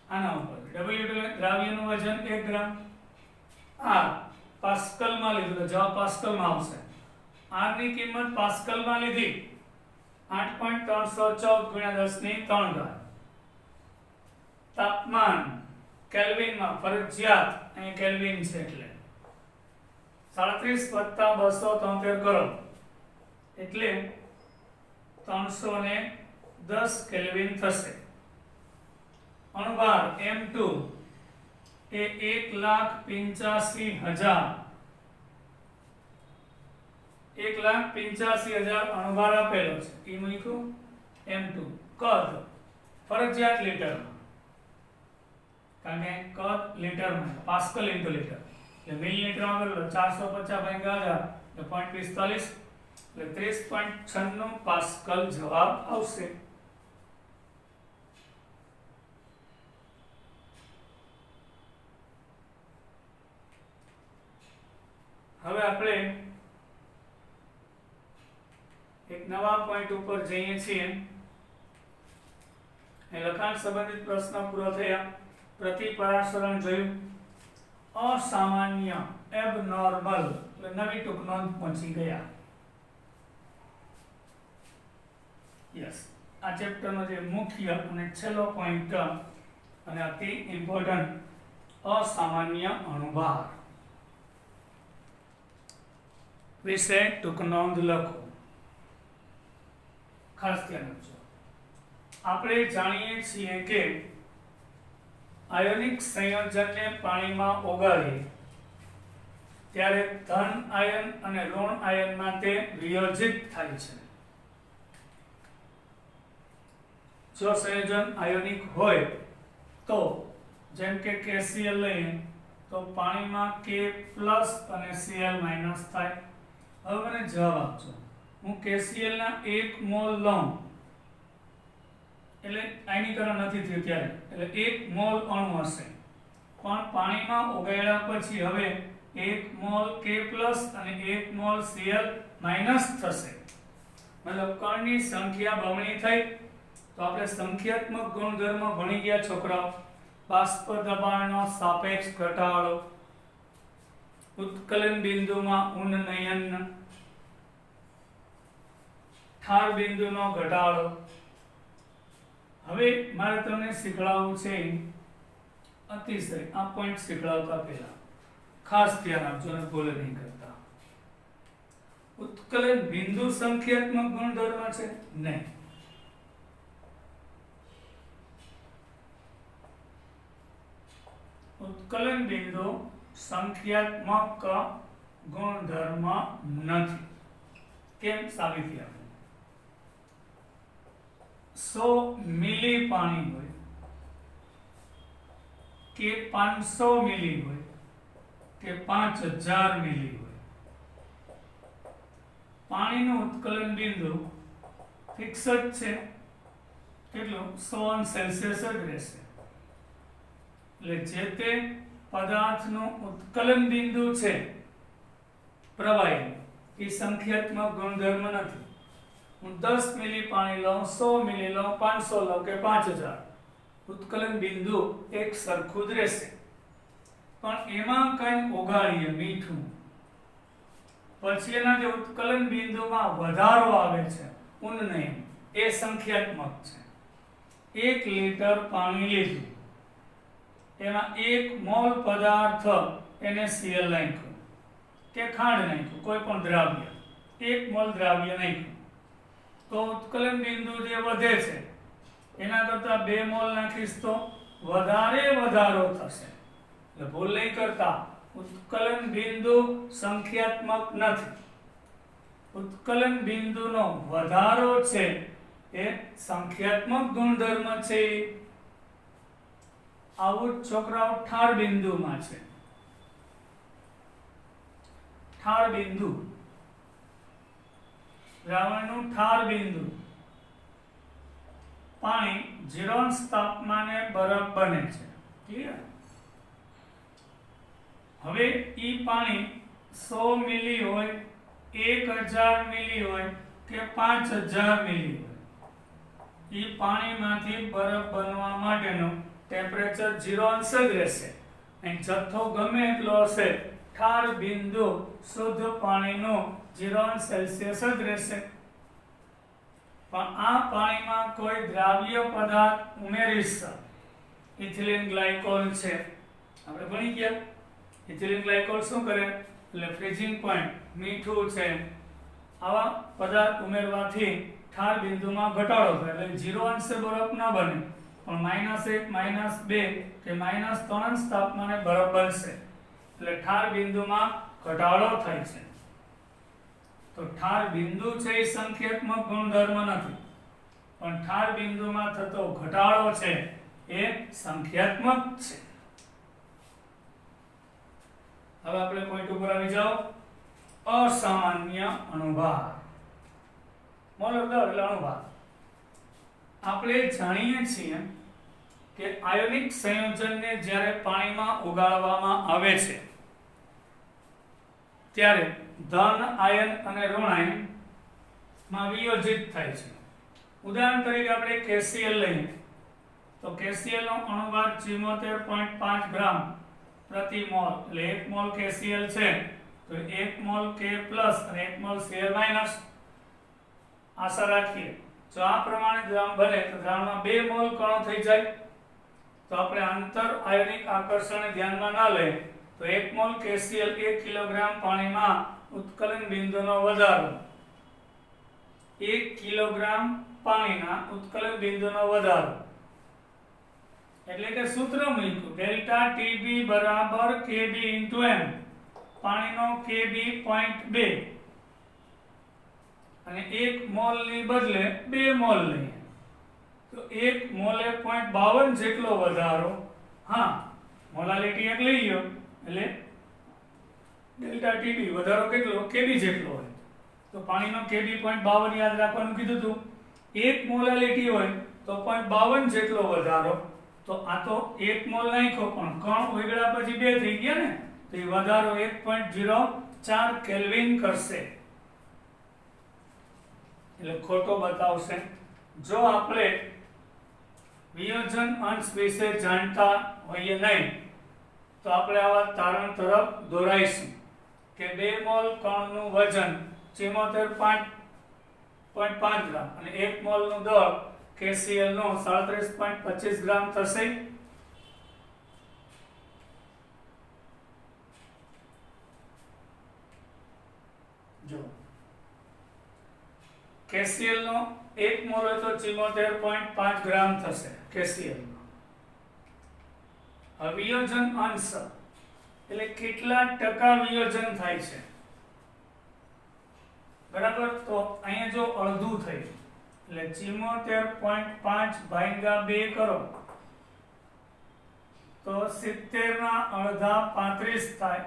આના ઉપર W2 એટલે દ્રાવ્યનું વજન 1 ગ્રામ. R પાસ્કલમાં લીધું તો જવાબ પાસ્કલમાં આવશે. R ની કિંમત પાસ્કલમાં લીધી 8.314 × 10^3. તાપમાન કેલ્વિનમાં ફરજિયાત અહીં કેલ્વિન છે એટલે 37 + 273 કરો એટલે 310 કેલ્વિન થશે. અણુભાર M2 એ 1,85,000 અણુભાર આપેલો છે. એ મૂક્યું M2. કદ ફરજિયાત લીટરમાં, કારણ કે કદ લીટરમાં પાસ્કલ ઇન્ટુ લીટર એટલે મિલીલીટરમાં કરેલો 450/1000 એટલે 0.45 એટલે 30.96 પાસ્કલ જવાબ આવશે. હવે આપણે એક નવા પોઈન્ટ ઉપર જઈએ છીએ. એ લખાણ સંબંધિત પ્રશ્ન પૂરો થયા. પ્રતિપરાસરણ જોયું. અસામાન્ય એબનોર્મલ એટલે નવી ટૂંક નોંધ પહોંચી ગયા. યસ, આ ચેપ્ટરનો જે મુખ્ય અને છેલ્લો પોઈન્ટ અને અતિ ઇમ્પોર્ટન્ટ અસામાન્ય અણુભાર વિશે ટૂંક નોંધ લખો. ખાસ ધ્યાન રાખજો. આપણે જાણીએ છીએ કે આયોનિક સંયોજનને પાણીમાં ઓગાળીએ ત્યારે ધન આયન અને ઋણ આયનમાં તે વિયોજિત થાય છે. જો સંયોજન આયોનિક હોય તો જેમ કે KCl લઈએ તો પાણીમાં K+ અને Cl- થાય. હવે મને જવાબ આપજો. હું KCl ના 1 મોલ લઉં એટલે આયનીકરણ નથી થયું ત્યારે એટલે 1 મોલ અણુ હશે, પણ પાણીમાં ઓગાળ્યા પછી હવે 1 મોલ K+ અને 1 મોલ Cl- થશે. મતલબ કણની સંખ્યા બમણી થઈ. તો આપણે સંખ્યાત્મક ગુણધર્મ ભણી ગયા છોકરાઓ. બાષ્પ દબાણનો સાપેક્ષ ઘટાડો, ઉત્કલન બિંદુમાં ઉન્નયન, ઠાર બિંદુનો ઘટાડો. હવે મારે તમને શીખવાડવું છે અતિશય. આ પોઈન્ટ શીખવાડતા પહેલા ખાસ ધ્યાન આપજો અને ભૂલ નહીં કરતા. ઉત્કલન બિંદુ સંખ્યાત્મક ગુણધર્મ છે નહીં. ઉત્કલન બિંદુ સંખ્યાત્મક ગુણધર્મ નથી. કેમ? સાબિતી આપો. 100 મિલી પાણી હોય કે 500 મિલી હોય કે 5000 મિલી હોય, પાણીનું ઉત્કલન બિંદુ ફિક્સ જ છે. કેટલું? 100°C જ રહેશે. એટલે જે તે પદાર્થનું ઉત્કલન બિંદુ છે પ્રવાહી એ સંખ્યાત્મક ગુણધર્મ નથી. હું 10 મિલી પાણી લઉં, 100 મિલી લઉં, 500 લઉં કે 5000, ઉત્કલન બિંદુ એક સરખું જ રહેશે. પણ એમાં કંઈ ઓગાળીએ મીઠું, પછી એના જે ઉત્કલન બિંદુમાં વધારો આવે છે ઉન્નયન, એ સંખ્યાત્મક છે. 1 લીટર પાણી લીધું, એમાં 1 મોલ પદાર્થ એને Cl નાખ્યું કે ખાંડ નાખ્યું, કોઈ પણ દ્રાવ્ય, 1 મોલ દ્રાવ્ય નાખ્યું, તો ઉત્કલન બિંદુ જે વધે છે એના કરતા 2 મોલ નાખીશ તો વધારો થશે. એટલે ભૂલ નહીં કરતા. ઉત્કલન બિંદુ સંખ્યાત્મક નથી. ઉત્કલન બિંદુનો વધારો છે એ સંખ્યાત્મક ગુણધર્મ છે. આવું જ છોકરાઓ ઠાર બિંદુમાં છે. ઠાર બિંદુ, દ્રાવણનું ઠાર બિંદુ, પાણી 0 તાપમાને બરફ બને છે. ક્લિયર? હવે ઈ પાણી 100 મિલી હોય, 1000 મિલી હોય કે 5000 મિલી હોય, ઈ પાણીમાંથી બરફ બનવા માટેનું ટેમ્પરેચર 0 અંશ જ રહેશે. અને જથ્થો ગમે એટલો હશે, ઠાર બિંદુ શુદ્ધ પાણીનો 0 અંશ સેલ્સિયસ જ રહેશે. પણ આ પાણીમાં કોઈ દ્રાવ્ય પદાર્થ ઉમેરીશું, ઇથિલિન ગ્લાયકોલ છે, આપણે ભણી ગયા. ઇથિલિન ગ્લાયકોલ શું કરે? એટલે ફ્રીઝિંગ પોઈન્ટ, મીઠું છે, આવા પદાર્થ ઉમેરવાથી ઠાર બિંદુમાં ઘટાડો થાય. એટલે 0 અંશે બરફ ન બને, પણ -1, -2 કે -3 અંશ તાપમાને બરફ બનશે. એટલે ઠાર બિંદુમાં ઘટાડો થાય છે. તો ઠાર બિંદુ છે એ સંખ્યાત્મક ગુણધર્મ નથી, પણ ઠાર બિંદુમાં થતો ઘટાડો છે એ સંખ્યાત્મક છે. હવે આપણે પોઈન્ટ ઉપર આવી જાઓ. અસામાન્ય અણુભાર. મોલર દર એટલે અણુભાર. આપણે જાણીએ છીએ કે આયોનિક સંયોજનને જ્યારે પાણીમાં ઓગાળવામાં આવે છે ત્યારે ધન આયન અને ઋણ આયન માં વિયોજિત થાય છે. ઉદાહરણ તરીકે આપણે KCl લઈએ તો KCl નો અણુભાર 74.5 ગ્રામ પ્રતિ મોલ. એટલે 1 મોલ KCl છે તો 1 મોલ K પ્લસ અને 1 મોલ Cl માઈનસ. આશા રાખીએ જો આ પ્રમાણે દ્રાવણ બને તો દ્રાવણમાં 2 મોલ કણો થઈ જાય. તો આપણે આંતર આયનિક આકર્ષણને ધ્યાનમાં ના લઈએ તો 1 મોલ KCl 1 કિલોગ્રામ પાણીમાં ઉત્કલન બિંદુનો વધારો, 1 કિલોગ્રામ પાણીના ઉત્કલન બિંદુનો વધારો. એટલે કે સૂત્ર મૂક્યું ડેલ્ટા TB બરાબર KB * m. પાણીનો KB 0.2 અને 1 મોલ ની બદલે 2 મોલ લઈએ તો 1 મોલે 0.52 જેટલો વધારો. હા, મોલાલિટી એક લઈ લ્યો એટલે ડેલ્ટા TB વધારો કેટલો? KB જેટલો હોય. તો પાણીનો KB 0.52 યાદ રાખવાનું કીધું હતું. 1 મોલાલિટી હોય તો 0.52 જેટલો વધારો. તો આ તો 1 મોલ નાખ્યો પણ કણ ઓગળ્યા પછી 2 થઈ ગયા ને, તો એ વધારો 1.04 કેલ્વિન કરશે. એટલે ખોટો બતાવશે. જો આપણે વિયોજન અંશ વિશે જાણતા હોઈએ નહીં તો આપણે આવા તારણ તરફ દોરાઈશું કે 2 મોલ કણનું વજન 74.5 ગ્રામ અને 1 મોલનું દળ KCl નો 37.25 ગ્રામ થશે. જો KCl નો 1 મોલ હોય તો 74.5 ગ્રામ થશે KCl નો. વિયોજન અંશ એટલે કેટલા ટકા વિયોજન થાય છે, બરાબર? તો અહીંયા જો અડધું થયું એટલે 74.5 ભાગ્યા 2 કરો તો 70 ના અડધા 35 થાય,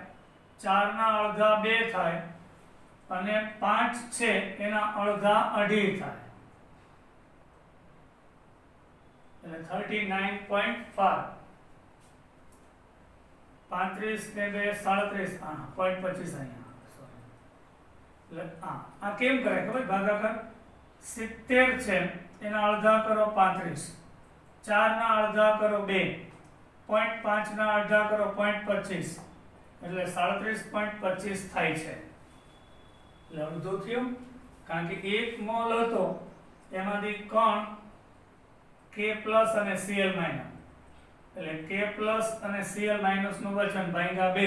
4 ના અડધા 2 થાય અને 5 છે એના અડધા 2.5 થાય એટલે 39.5. 35 ને 2 37 0.25 અહીંયા. એટલે આ કેમ કરાય ખબર? ભાગાકાર 70 છે એના અડધા કરો 35, 4 ના અડધા કરો 2, 0.5 ના અડધા કરો 0.25 એટલે 37.25 થાય છે. એટલે અડધું થયું કારણ કે 1 મોલ હતો એમાંથી કણ K પ્લસ અને Cl માઈનસ એટલે K પ્લસ અને Cl માઈનસ નું વજન ભાગ્યા 2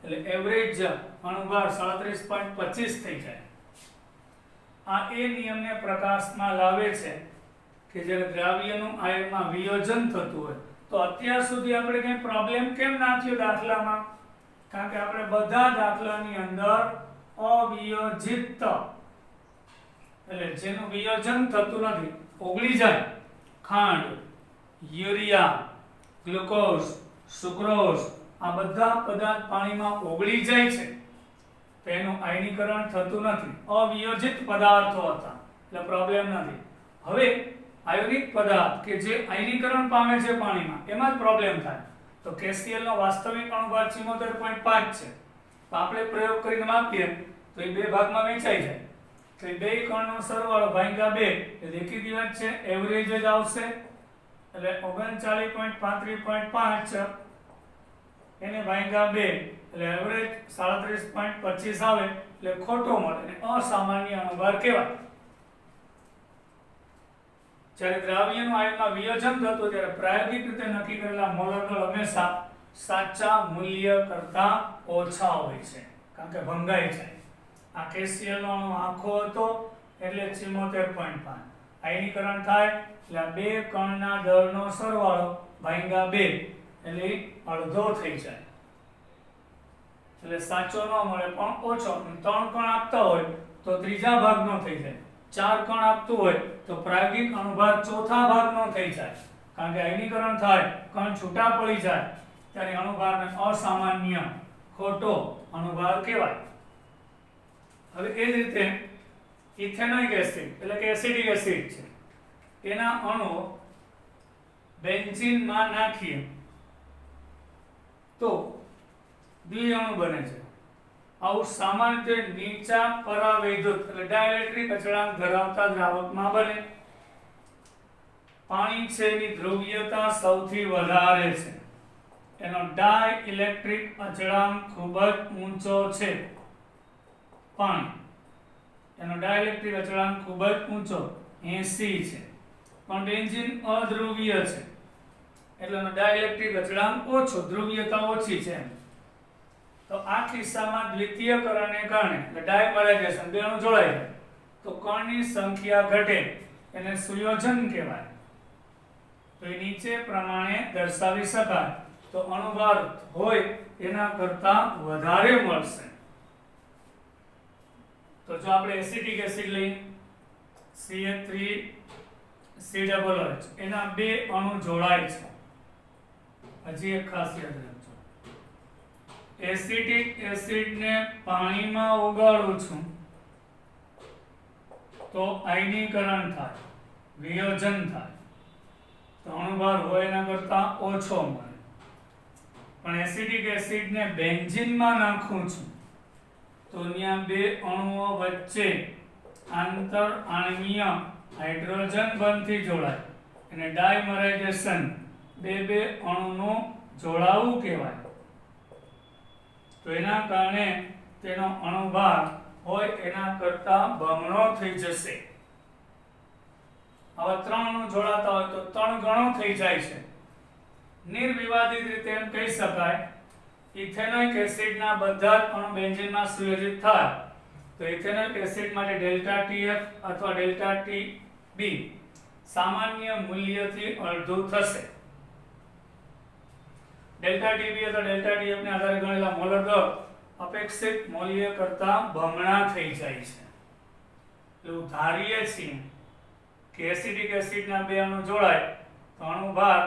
એટલે એવરેજ અણુભાર 37.25 થઈ જાય. આ એ નિયમને પ્રકાશમાં લાવે છે કે જ્યારે દ્રાવ્યનું આયનમાં વિયોજન થતું હોય તો અત્યાર સુધી આપણે કઈ પ્રોબ્લેમ કેમ ના થયો દાખલામાં? કારણ કે આપણે બધા દાખલાની અંદર અવિયોજિત એટલે જેનું વિયોજન થતું નથી, ઓગળી જાય, ખાંડ, યુરિયા, ગ્લુકોઝ, સુક્રોઝ આ બધા પદાર્થ પાણીમાં ઓગળી જાય છે તો એનું આયનીકરણ થતું નથી, અવિયોજિત પદાર્થો હતા એટલે પ્રોબ્લેમ નથી. હવે આયોનિક પદાર્થ કે જે આયનીકરણ પામે છે પાણીમાં એમાં જ પ્રોબ્લેમ થાય. તો KCl નો વાસ્તવિક અણુભાર 74.5 છે. તો આપણે પ્રયોગ કરીને માપીએ તો એ બે ભાગમાં વહેંચાઈ જાય. તો એ બે કણનો સરવાળો ભાગ્યા 2 એ દેખીતી વાત છે, એવરેજ જ આવશે. એટલે 39.35.5 એને ભાગ્યા 2 એટલે એવરેજ 37.25 આવે એટલે ખોટો મળે અને અસામાન્ય અણુભાર કહેવાય. જ્યારે દ્રાવ્યનું આયનમાં વિયોજન થતું ત્યારે પ્રાયોગિક રીતે નક્કી કરેલા મોલર દળ હંમેશા સાચા મૂલ્ય કરતા ઓછા હોય છે, કારણ કે ભંગાઈ જાય. આ KCl નો અણુ આખો હતો એટલે 74.5. આયનીકરણ થાય એટલે આ બે કણના દળનો સરવાળો ભાગ્યા 2 એટલે અડધો થઈ જાય. એટલે સાચો ન મળે પણ ઓછો. 3 કણ આપતા હોય તો ત્રીજા ભાગનો થઈ જાય. 4 કણ આપતું હોય તો પ્રાયોગિક અણુભાર ચોથા ભાગનો થઈ જાય, કારણ કે આયનીકરણ થાય, કણ છૂટા પડી જાય ત્યારે અણુભારને અસામાન્ય ખોટો અણુભાર કહેવાય. હવે એ જ રીતે ઇથેનોઇક એસિડ એટલે કે એસિડિક એસિડ છે, એના અણુઓ બેન્ઝીનમાં નાખીએ તો દ્વિઅણુ બને છે. આવું સામાન્ય રીતે નીચા પરાવૈદ્યુત એટલે ડાઇલેક્ટ્રિક અચળાંક ધરાવતા દ્રાવકમાં બને. પાણી છે એની ધ્રુવીયતા સૌથી વધારે છે, એનો ડાઇલેક્ટ્રિક અચળાંક ખૂબ જ ઊંચો છે. પાણી એનો ડાઇલેક્ટ્રિક અચળાંક ખૂબ જ ઊંચો 80 છે, પણ બેન્ઝીન અધ્રુવીય છે એટલે એનો ડાઇલેક્ટ્રિક અચળાંક ઓછો, ધ્રુવીયતા ઓછી છે. તો આ કિસ્સામાં દ્વિતીયકરણને કારણે એટલે ડાયમરાઇઝેશન બે અણુ જોડાય જાય તો કણની સંખ્યા ઘટે, એને સુયોજન કહેવાય. તો એ નીચે પ્રમાણે દર્શાવી શકાય. તો અણુભાર હોય એના કરતા વધારે મળશે. તો જો આપણે એસિટિક એસિડ લઈએ CH3COOH એના બે અણુ જોડાય છે. હજી એક ખાસ યાદ રાખજો, એસિટિક એસિડને પાણીમાં ઓગાળું છું તો આયનીકરણ થાય, વિયોજન થાય, તો અણુભાર હોય એના કરતા ઓછો મળે. પણ એસિટિક એસિડને બેન્ઝીનમાં નાખું છું તો ત્યાં બે અણુઓ વચ્ચે આંતર આણ્વીય હાઇડ્રોજન બંધથી જોડાય અને ડાયમરાઇઝેશન બે અણુનું જોડાવું કહેવાય. તો એના કારણે તેનો અણુભાર હોય એના કરતા બમણો થઈ જશે. આવા 3 અણુ જોડાતા હોય તો 3 ગણો થઈ જાય છે. નિર્વિવાદિત રીતે એમ કહી શકાય ઇથેનોઇક એસિડના બધા જ અણુ બેન્ઝીનમાં સુયોજિત થાય તો ઇથેનોઇક એસિડ માટે ડેલ્ટા TF અથવા ડેલ્ટા TB સામાન્ય મૂલ્યથી અડધું થશે. ડેલ્ટા TB અથવા ડેલ્ટા TF ને આધારે ગણેલા મોલર દળ અપેક્ષિત મૂલ્ય કરતા બમણા થઈ જાય છે. એટલે ધારીએ છીએ કે એસિડિક એસિડના બે અણુ જોડાય તો અણુભાર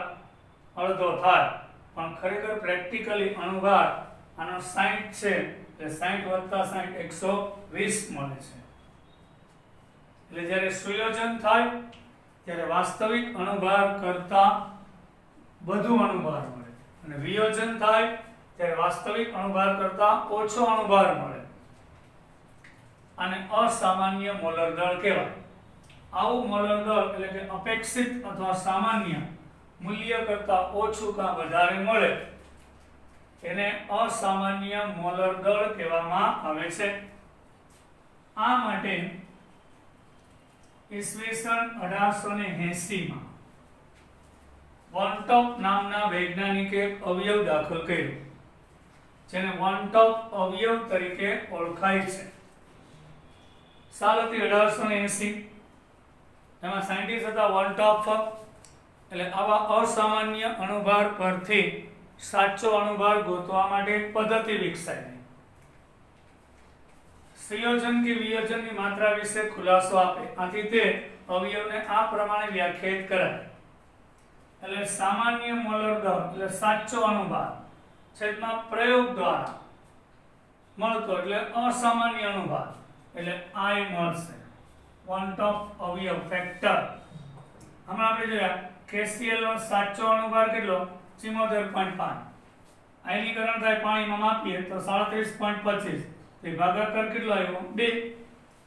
અડધો થાય, પણ ખરેખર પ્રેક્ટિકલી અણુભાર આનો 60 છે એટલે 60 + 60 120 મળે છે. એટલે જ્યારે સુયોજન થાય ત્યારે વાસ્તવિક અણુભાર કરતા વધુ અણુભાર મળે અને વિયોજન થાય ત્યારે વાસ્તવિક અણુભાર કરતા ઓછો અણુભાર મળે. આને અસામાન્ય મોલર દળ કહેવાય. આવું મોલર દળ એટલે કે અપેક્ષિત અથવા સામાન્ય મૂલ્ય કરતા ઓછું કાં વધારે મળે એને અસામાન્ય મોલર દળ કહેવામાં આવે છે. આ માટે ઈસવીસન 1880 માં વન ટોપ નામના વૈજ્ઞાનિકે અવયવ દાખલ કર્યો જેને વન ટોપ અવયવ તરીકે ઓળખાય છે. સાલ હતી 1880. એમાં સાયન્ટિસ્ટ હતા વન ટોપ. એટલે આવા અસામાન્ય અણુભાર પરથી સાચો અણુભાર ગોતવા માટે એક પદ્ધતિ વિકસાવી. સંયોજન કે વિયોજનની માત્રા વિશે ખુલાસો આપે. આથી તે અવયવને આ પ્રમાણે વ્યાખ્યાયિત કરાય. એટલે સામાન્ય મોલર દળ એટલે સાચો અણુભાર છેદમાં પ્રયોગ દ્વારા મળતો એટલે અસામાન્ય અનુભાગ એટલે I મળશે. વન ઓફ અવયવ ફેક્ટર. હમણાં આપણે જોયા KCl નો સાચો અનુભાર કેટલો 74.5. આયનીકરણ થાય પાણીમાં માપીએ તો 37.25. તે ભાગાકાર કેટલો આવ્યો 2.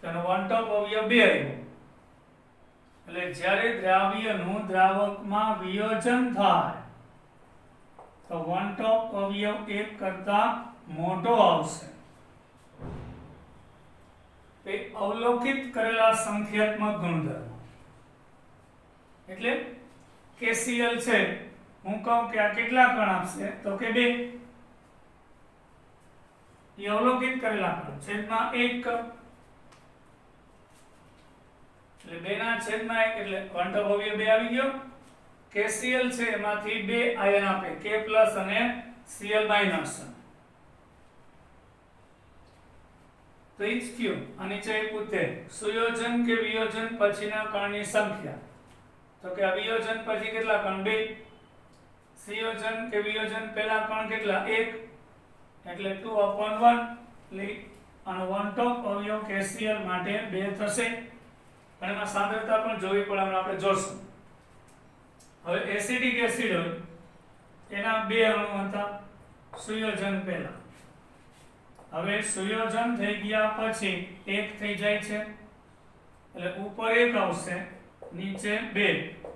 તેનો વન ઓફ અવયવ 2 આવ્યો. એટલે જ્યારે દ્રાવ્યનું દ્રાવકમાં વિયોજન થાય તો વન ઓફ અવયવ 1 કરતા મોટો આવશે. તે અવલોકિત કરેલા સંખ્યાત્મક ગુણધર્મ એટલે KCl છે, હું કહું કે આ કેટલા કણ આપશે તો કે 2. એ અવલોકિત કરેલા કણ છેદમાં 1 કણ એટલે 2 ના છેદમાં 1 એટલે વન ઓફ અવયવ 2 આવી ગયો. KCl છે એમાંથી 2 આયન આપે K+ અને Cl-. તો ઈ જ થયું. આ નીચે પૂછે સુયોજન કે વિયોજન પછીના કણની સંખ્યા તો કે આ વિયોજન પછી કેટલા કણ 2. સંયોજન કે વિયોજન પહેલા કણ કેટલા 1 એટલે 2/1 એટલે આનો વન ઓફ અવયવ KCl માટે 2 થશે. અને એમાં સાંદ્રતા પણ જોવી પડે આપણે જોશું. હવે એસિડિક એસિડ હોય એના 2 અણુ હતા સુયોજન પહેલા. હવે સુયોજન થઈ ગયા પછી 1 થઈ જાય છે એટલે ઉપર 1 આવશે નીચે 2.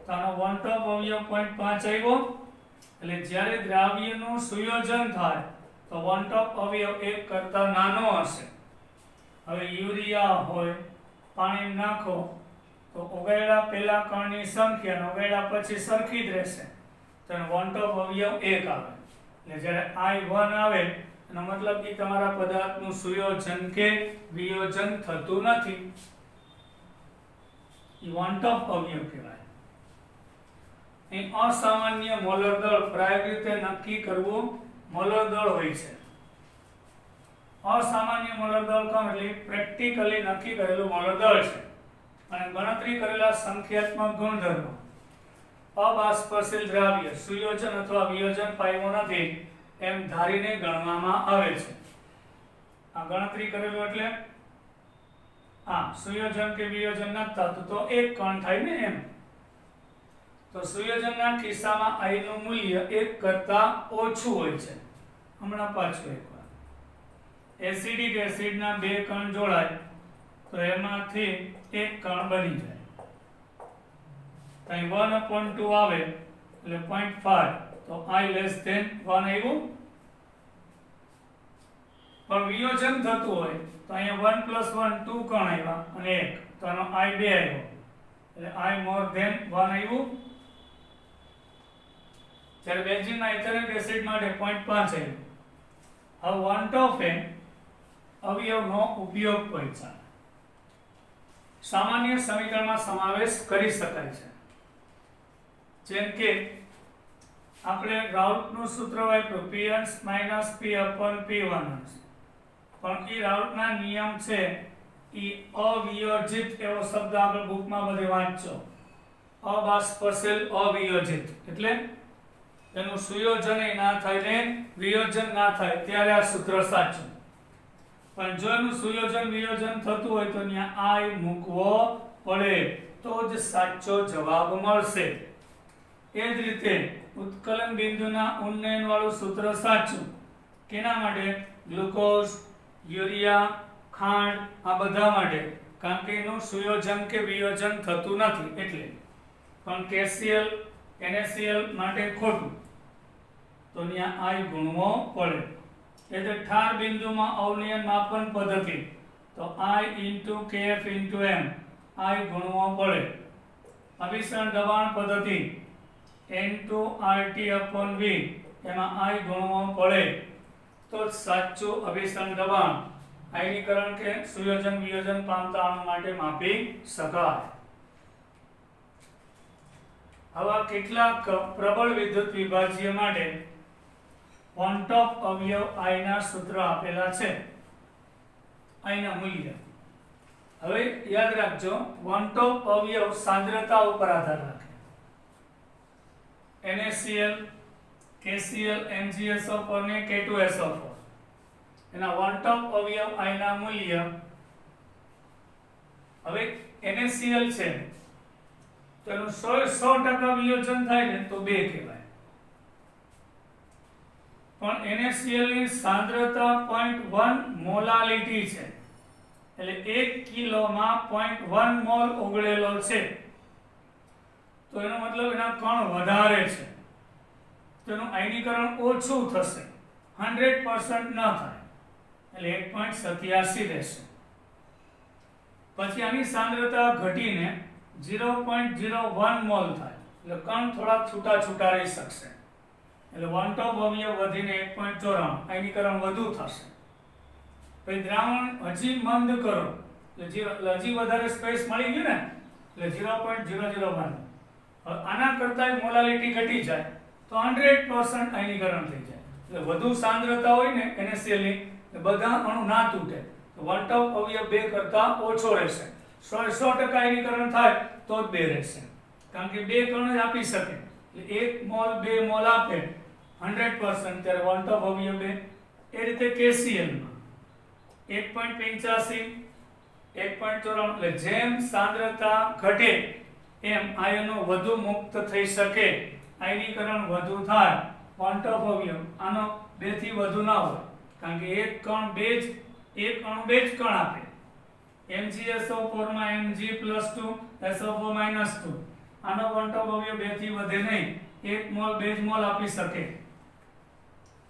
તો આનો વન ઓફ અવયવ 0.5 આવ્યો. એટલે જ્યારે દ્રાવ્યનું સુયોજન થાય તો વન ઓફ અવયવ 1 કરતા નાનો હશે. હવે યુરિયા હોય પાણી નાખો તો ઓગાળ્યા પહેલા કણની સંખ્યા અને ઓગાળ્યા પછી સરખી જ રહેશે તો વન ઓફ અવયવ 1 આવે. એટલે જ્યારે I1 આવે એનો મતલબ કે તમારા પદાર્થનું સુયોજન કે વિયોજન થતું નથી. એ વન ઓફ અવયવ કહેવાય. અહીં અસામાન્ય મોલર દળ પ્રાયોગિક રીતે નક્કી કરવું મોલર દળ હોય છે. અસામાન્ય મોલર દળ કોણ એટલે પ્રેક્ટિકલી નક્કી કરેલું મોલર દળ છે અને ગણતરી કરેલા સંખ્યાત્મક ગુણધર્મો. અબાષ્પશીલ દ્રાવ્ય સુયોજન અથવા વિયોજન પામ્યું નથી એમ ધારીને ગણવામાં આવે છે. આ ગણતરી કરેલું એટલે સુયોજન કે વિયોજન ન થતું તો 1 કણ થાય ને એમ. તો સુયોજનના કિસ્સામાં I નું મૂલ્ય 1 કરતા ઓછું હોય છે. હમણાં પાછું એકવાર એસિડિક એસિડના 2 કણ જોડાય તો એમાંથી 1 કણ બની જાય. અહીં 1/2 આવે એટલે 0.5 તો I less than 1 આવ્યું. પણ વિયોજન થતું હોય તો અહીંયા 1 + 1 2 કણ આવ્યા અને 1 તો આનો I 2 આવ્યો એટલે I more than 1 આવ્યું. જ્યારે બેન્ઝીનના ઇથેનિક એસિડ માટે 0.5 આવ્યું. હવે વન ઓફ અવયવનો ઉપયોગ પરીક્ષા સામાન્ય સમીકરણમાં સમાવેશ કરી શકાય છે. જેમ કે આપણે રાઉટનું સૂત્ર વાપર્યું P1 - P/P1 પણ એ રાઉટના નિયમ છે એ અવિયોજિત એવો શબ્દ આપણે બુકમાં બધે વાંચજો. અબાષ્પશીલ અવિયોજિત એટલે એનું સુયોજન ના થાય ને વિયોજન ના થાય ત્યારે આ સૂત્ર સાચું. પણ જો એનું સુયોજન વિયોજન થતું હોય તો ત્યાં I મૂકવો પડે તો જ સાચો જવાબ મળશે. એ જ રીતે ઉત્કલન બિંદુના ઉન્નયન વાળું સૂત્ર સાચું. કેના માટે? ગ્લુકોઝ, યુરિયા, ખાંડ આ બધા માટે, કારણ કે એનું સુયોજન કે વિયોજન થતું નથી એટલે. પણ KCl NaCl માટે ખોટું તો ત્યાં I ગુણવો પડે. એટલે ઠાર બિંદુમાં અવનયન માપન પદ્ધતિ તો I × Kf × m I ગુણવો પડે. અભિસરણ દબાણ પદ્ધતિ N2RT/V એમાં I ગુણવો પડે તો સાચું અભિસરણ દબાણ આયનીકરણ કે સુયોજન વિયોજન પામતા અણુ માટે માપી શકાય. આવા કેટલાક પ્રબળ વિદ્યુત વિભાજ્ય માટે વન ઓફ અવયવ I ના સૂત્ર આપેલા છે. I ના મૂલ્ય હવે યાદ રાખજો. વન ઓફ અવયવ સાંદ્રતા ઉપર આધાર રાખે. NaCl, KCl, MgSO4 ને K2SO4 એના વન ટોપ અવયવ I ના મૂલ્ય, હવે NaCl છે તો એનું 100% વિયોજન થાય ને તો 2 કહેવાય, પણ NaCl ની સાંદ્રતા 0.1 મોલાલિટી છે, એટલે 1 કિલોમાં 0.1 મોલ ઓગળેલો છે, તો એનો મતલબ એના કણ વધારે છે, તો એનું આયનીકરણ ઓછું થશે, 100% ન થાય, એટલે 1.87 રહેશે. પછી આની સાંદ્રતા ઘટીને 0.01 મોલ થાય, એટલે કણ થોડા છૂટા છૂટા રહી શકશે, એટલે વન ટોપ અવયવ વધીને 1.94, આયનીકરણ વધુ થશે. પછી દ્રાવણ હજી મંદ કરો એટલે હજી વધારે સ્પેસ મળી ગયું ને, એટલે 0.001. આના કરતાં મોલાલિટી ઘટી જાય તો 100% આયનીકરણ થઈ જાય, એટલે વધુ સાંદ્રતા હોય ને NaCl ની બધા અણુ ના તૂટે, તો વન ટોપ અવયવ 2 કરતાં ઓછો રહેશે, 100% આયનીકરણ થાય તો જ 2 રહેશે, કારણ કે 2 કણ જ આપી શકે, એટલે 1 મોલ 2 મોલ આપે 100%, ત્યારે વન ટોપ અવયવ 2. એ રીતે KCl માં 1.85 1.94, એટલે જેમ સાંદ્રતા ઘટે એમ આયનો વધુ મુક્ત થઈ શકે, આયનીકરણ વધુ થાય, વન ટોપ અવયવ આનો 2 થી વધુ ના હોય, કારણ કે એક કણ એક અણુ 2 જ કણ આપે, MgSO4 માં Mg+2 SO4 -2, આનો વન ટોપ અવયવ 2 થી વધે નહીં, 1 મોલ 2 જ મોલ આપી શકે.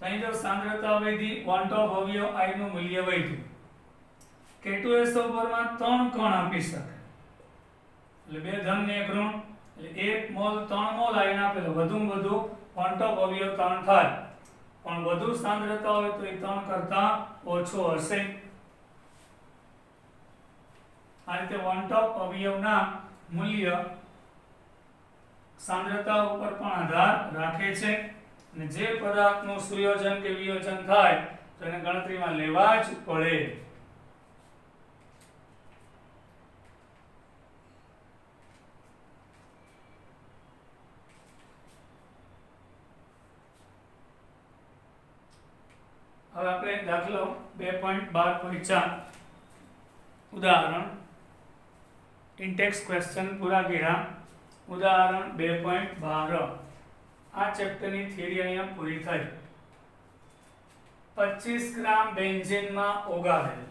અહીં જો સાંદ્રતા વધી, વન ટોપ અવયવ I નું મૂલ્ય વધ્યું. K2SO4 માં 3 કણ આપી શકે, એટલે 2 ધન ને 1 ઋણ, એટલે 1 મોલ 3 મોલ આયન આપે, વધુમાં વધુ વન ટોપ અવયવ 3 થાય, પણ વધુ સાંદ્રતા હોય તો એ 3 કરતાં ઓછો હશે. આ રીતે વન ટોપ અવયવના મૂલ્ય સાંદ્રતા ઉપર પણ આધાર રાખે છે, અને જે પદાર્થનું સુયોજન કે વિયોજન થાય તો એને ગણતરીમાં લેવા જ પડે. હવે આપણે દાખલો 2.12 પૂછ્યા, ઉદાહરણ ઇન્ટેક્સ ક્વેશ્ચન પૂરા કર્યા. ઉદાહરણ 2.12, આ ચેપ્ટરની થિયરી અહીંયા પૂરી થઈ. 25 ગ્રામ બેન્ઝીનમાં ઓગાળેલ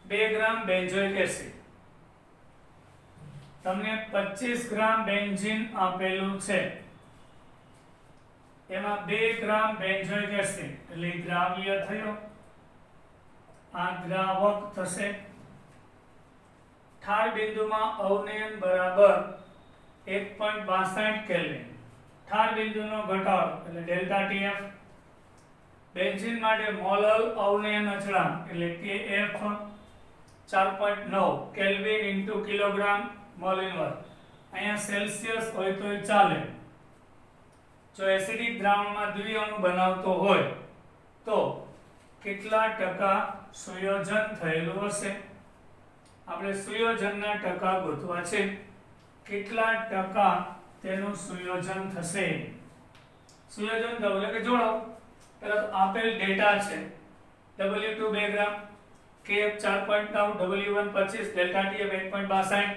2 ગ્રામ બેન્ઝોઇક એસિડ, તમને 25 ગ્રામ બેન્ઝીન આપેલું છે, એમાં 2 ગ્રામ બેન્ઝોઇક એસિડ, એટલે દ્રાવ્ય થયો, આ દ્રાવક થશે. ઠાર બિંદુમાં અવનયન બરાબર 1.62 કેલ્વિન, ઠાર બિંદુનો ઘટાડો એટલે ડેલ્ટા TF. બેન્ઝીન માટે મોલલ અવનયન અચળાંક એટલે KF 4.9 kelvin into kilogram mall inverse, અહીંયા સેલ્સિયસ હોય તો ચાલે. જો એસિડિક દ્રાવણમાં દ્વિઅણુ બનાવતો હોય તો કેટલા ટકા સુયોજન થયેલું હશે? આપણે સુયોજનના ટકા ગોતવા છે, કેટલા ટકા તેનું સુયોજન થશે. સુયોજન થવું એટલે કે જોડાવ. પહેલા તો આપેલ ડેટા છે, W2 2 ગ્રામ, KF 4.9, W1 25, ડેલ્ટા TF 1.62,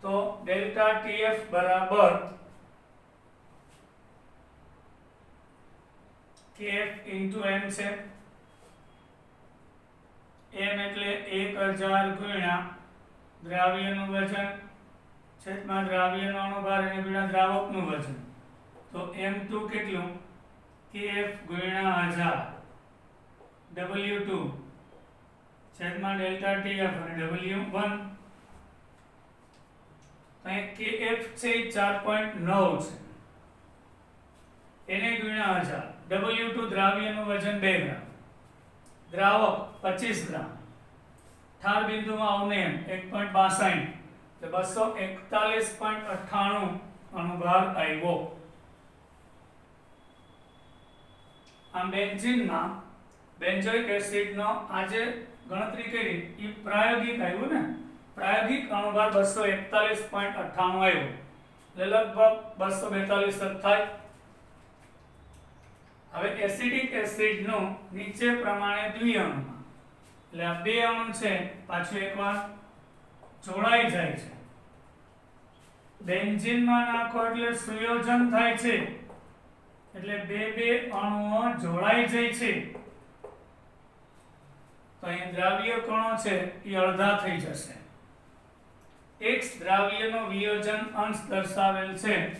તો ડેલ્ટા TF બરાબર KF into M છે. M એટલે 1000 ગુણ્યા દ્રાવ્યનું વજન છેદમાં દ્રાવ્યનો અણુભાર અને ગુણ્યા દ્રાવકનું વજન, તો M2 કેટલું? KF ગુણ્યા 1000, W2 છેદમાં ડેલ્ટા TF અને W1, અહીં KF છે 4.9 છે, એને ગુણ્યા 1000, W2 દ્રાવ્યનું વજન 2 ગ્રામ, દ્રાવક 25 ગ્રામ, ઠાર બિંદુમાં અવનયન 1.62, એટલે 241.98 અણુભાર આવ્યો. આમ બેન્ઝીનમાં બેન્ઝોઇક એસિડનો આજે ગણતરી કરી એ પ્રાયોગિક આવ્યું ને, પ્રાયોગિક અણુભાર 241.98 આવ્યો, એટલે લગભગ 242 થાય. હવે એસિડિક એસિડનું નીચે પ્રમાણે દ્વિઅણુમાં, એટલે આ બે અણુ છે પાછું એકવાર જોડાઈ જાય છે. બેન્ઝીનમાં નાખો એટલે સુયોજન થાય છે, એટલે બે અણુઓ જોડાઈ જાય છે. તો અહીં દ્રાવ્ય કણો છે એ અડધા થઈ જશે. X દ્રાવ્યનો વિયોજન અંશ દર્શાવેલ છે,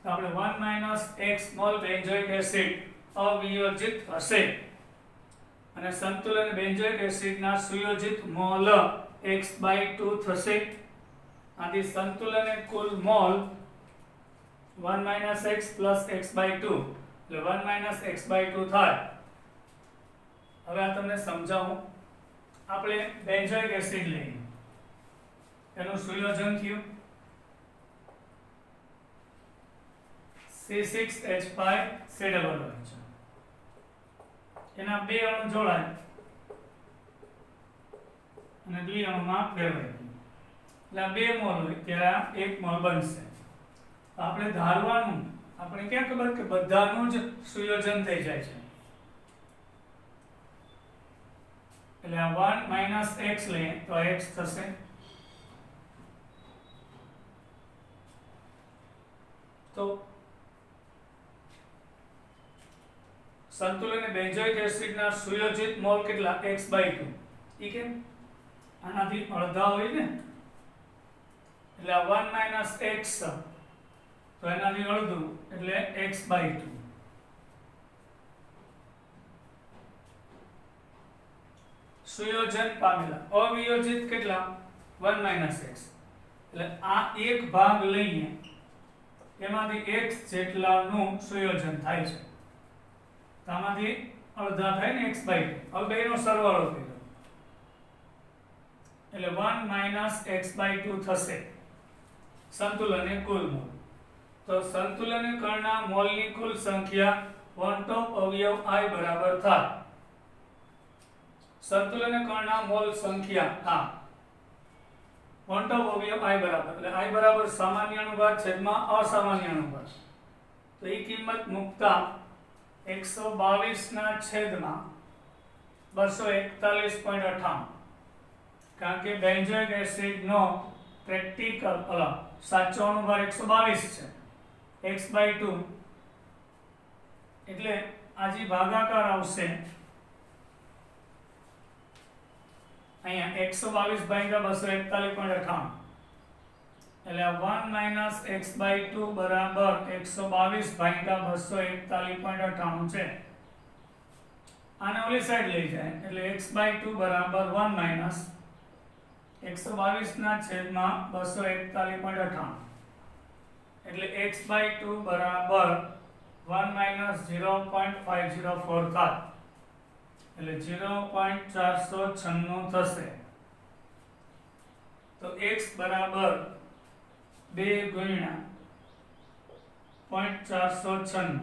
તો આપણે 1 - x મોલ બેન્ઝોઇક એસિડ અવિયોજિત હશે અને સંતુલન બેન્ઝોઇક એસિડના સુયોજિત મોલ x/2 થશે. આથી સંતુલન કુલ મોલ 1 - x + x/2 એટલે 1 - x/2 થાય. હવે આ તમને સમજાવું. આપણે બેન્ઝોઇક એસિડ લઈએ, એનું સુયોજન થયું C6H5COOH. એના બે અણુ જોડાય અને દ્વિઅણુમાં ફેરવાય, એટલે આ 2 મોલ હોય ત્યારે 1 મોલ બનશે. આપણે ધારવાનું, આપણે ક્યાં ખબર કે બધાનું જ સુયોજન થઈ જાય છે, એટલે આ 1 - x લઈએ તો x થશે. તો સંતુલન બેન્ઝોઇક એસિડના સુયોજિત મોલ કેટલા? x/2. ઈ કેમ? આનાથી અડધા હોય ને, એટલે આ 1 - x તો એનાથી અડધું એટલે x/2. સુયોજન પામેલા. અવિયોજિત કેટલા? 1 - x. એટલે આ એક ભાગ લઈને એમાંથી x જેટલાનું સુયોજન થાય છે, તો આમાંથી અડધા થાય ને x/2. હવે બેનો સરવાળો કર્યો એટલે 1 - x/2 થશે. સંતુલન કુલ મોલ. તો સંતુલન કણના મોલની કુલ સંખ્યા 1/2 અવયવ I બરાબર થાય. સંતુલન કણના મોલ સંખ્યા આ 1/2 અવયવ I બરાબર, એટલે I બરાબર સામાન્ય અનુભાગ છેદમાં અસામાન્ય અનુભાગ. તો એ કિંમત મૂકતા 122 ના છેદમાં 241.58, કારણ કે બેન્ઝોઇક એસિડનો પ્રેક્ટિકલ સાચો અનુભાગ 122 છે, x/2. એટલે આ જે ભાગાકાર આવશે અહીંયા 122 ભાગ્યા 241.58, એટલે 1 - x/2 બરાબર 122 ભાગ્યા 241.98 છે. આને ઓલી સાઈડ લઈ જાય એટલે x/2 બરાબર 1 - 122 ના છેદમાં 241.98, એટલે x/2 બરાબર 1 - 0.504 થાય, એટલે 0.496 થશે. તો x બરાબર 2 ગુણ્યા 0.496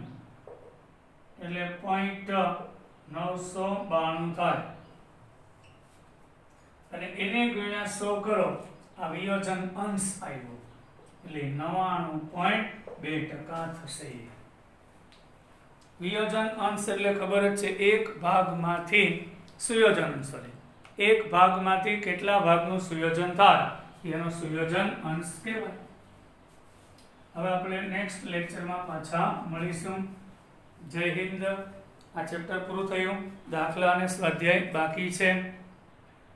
એટલે 0.992 થાય, અને એને ગુણ્યા 100 કરો, આ વિયોજન અંશ આવ્યો એટલે 99.2% થશે. વિયોજન અંશ એટલે ખબર જ છે, એક ભાગમાંથી સુયોજન, એક ભાગમાંથી કેટલા ભાગનું સુયોજન થાય એનો સુયોજન અંશ કહેવાય. હવે આપણે નેક્સ્ટ લેક્ચરમાં પાછા મળીશું. જય હિન્દ. આ ચેપ્ટર પૂરું થયું. દાખલા અને સ્વાધ્યાય બાકી છે.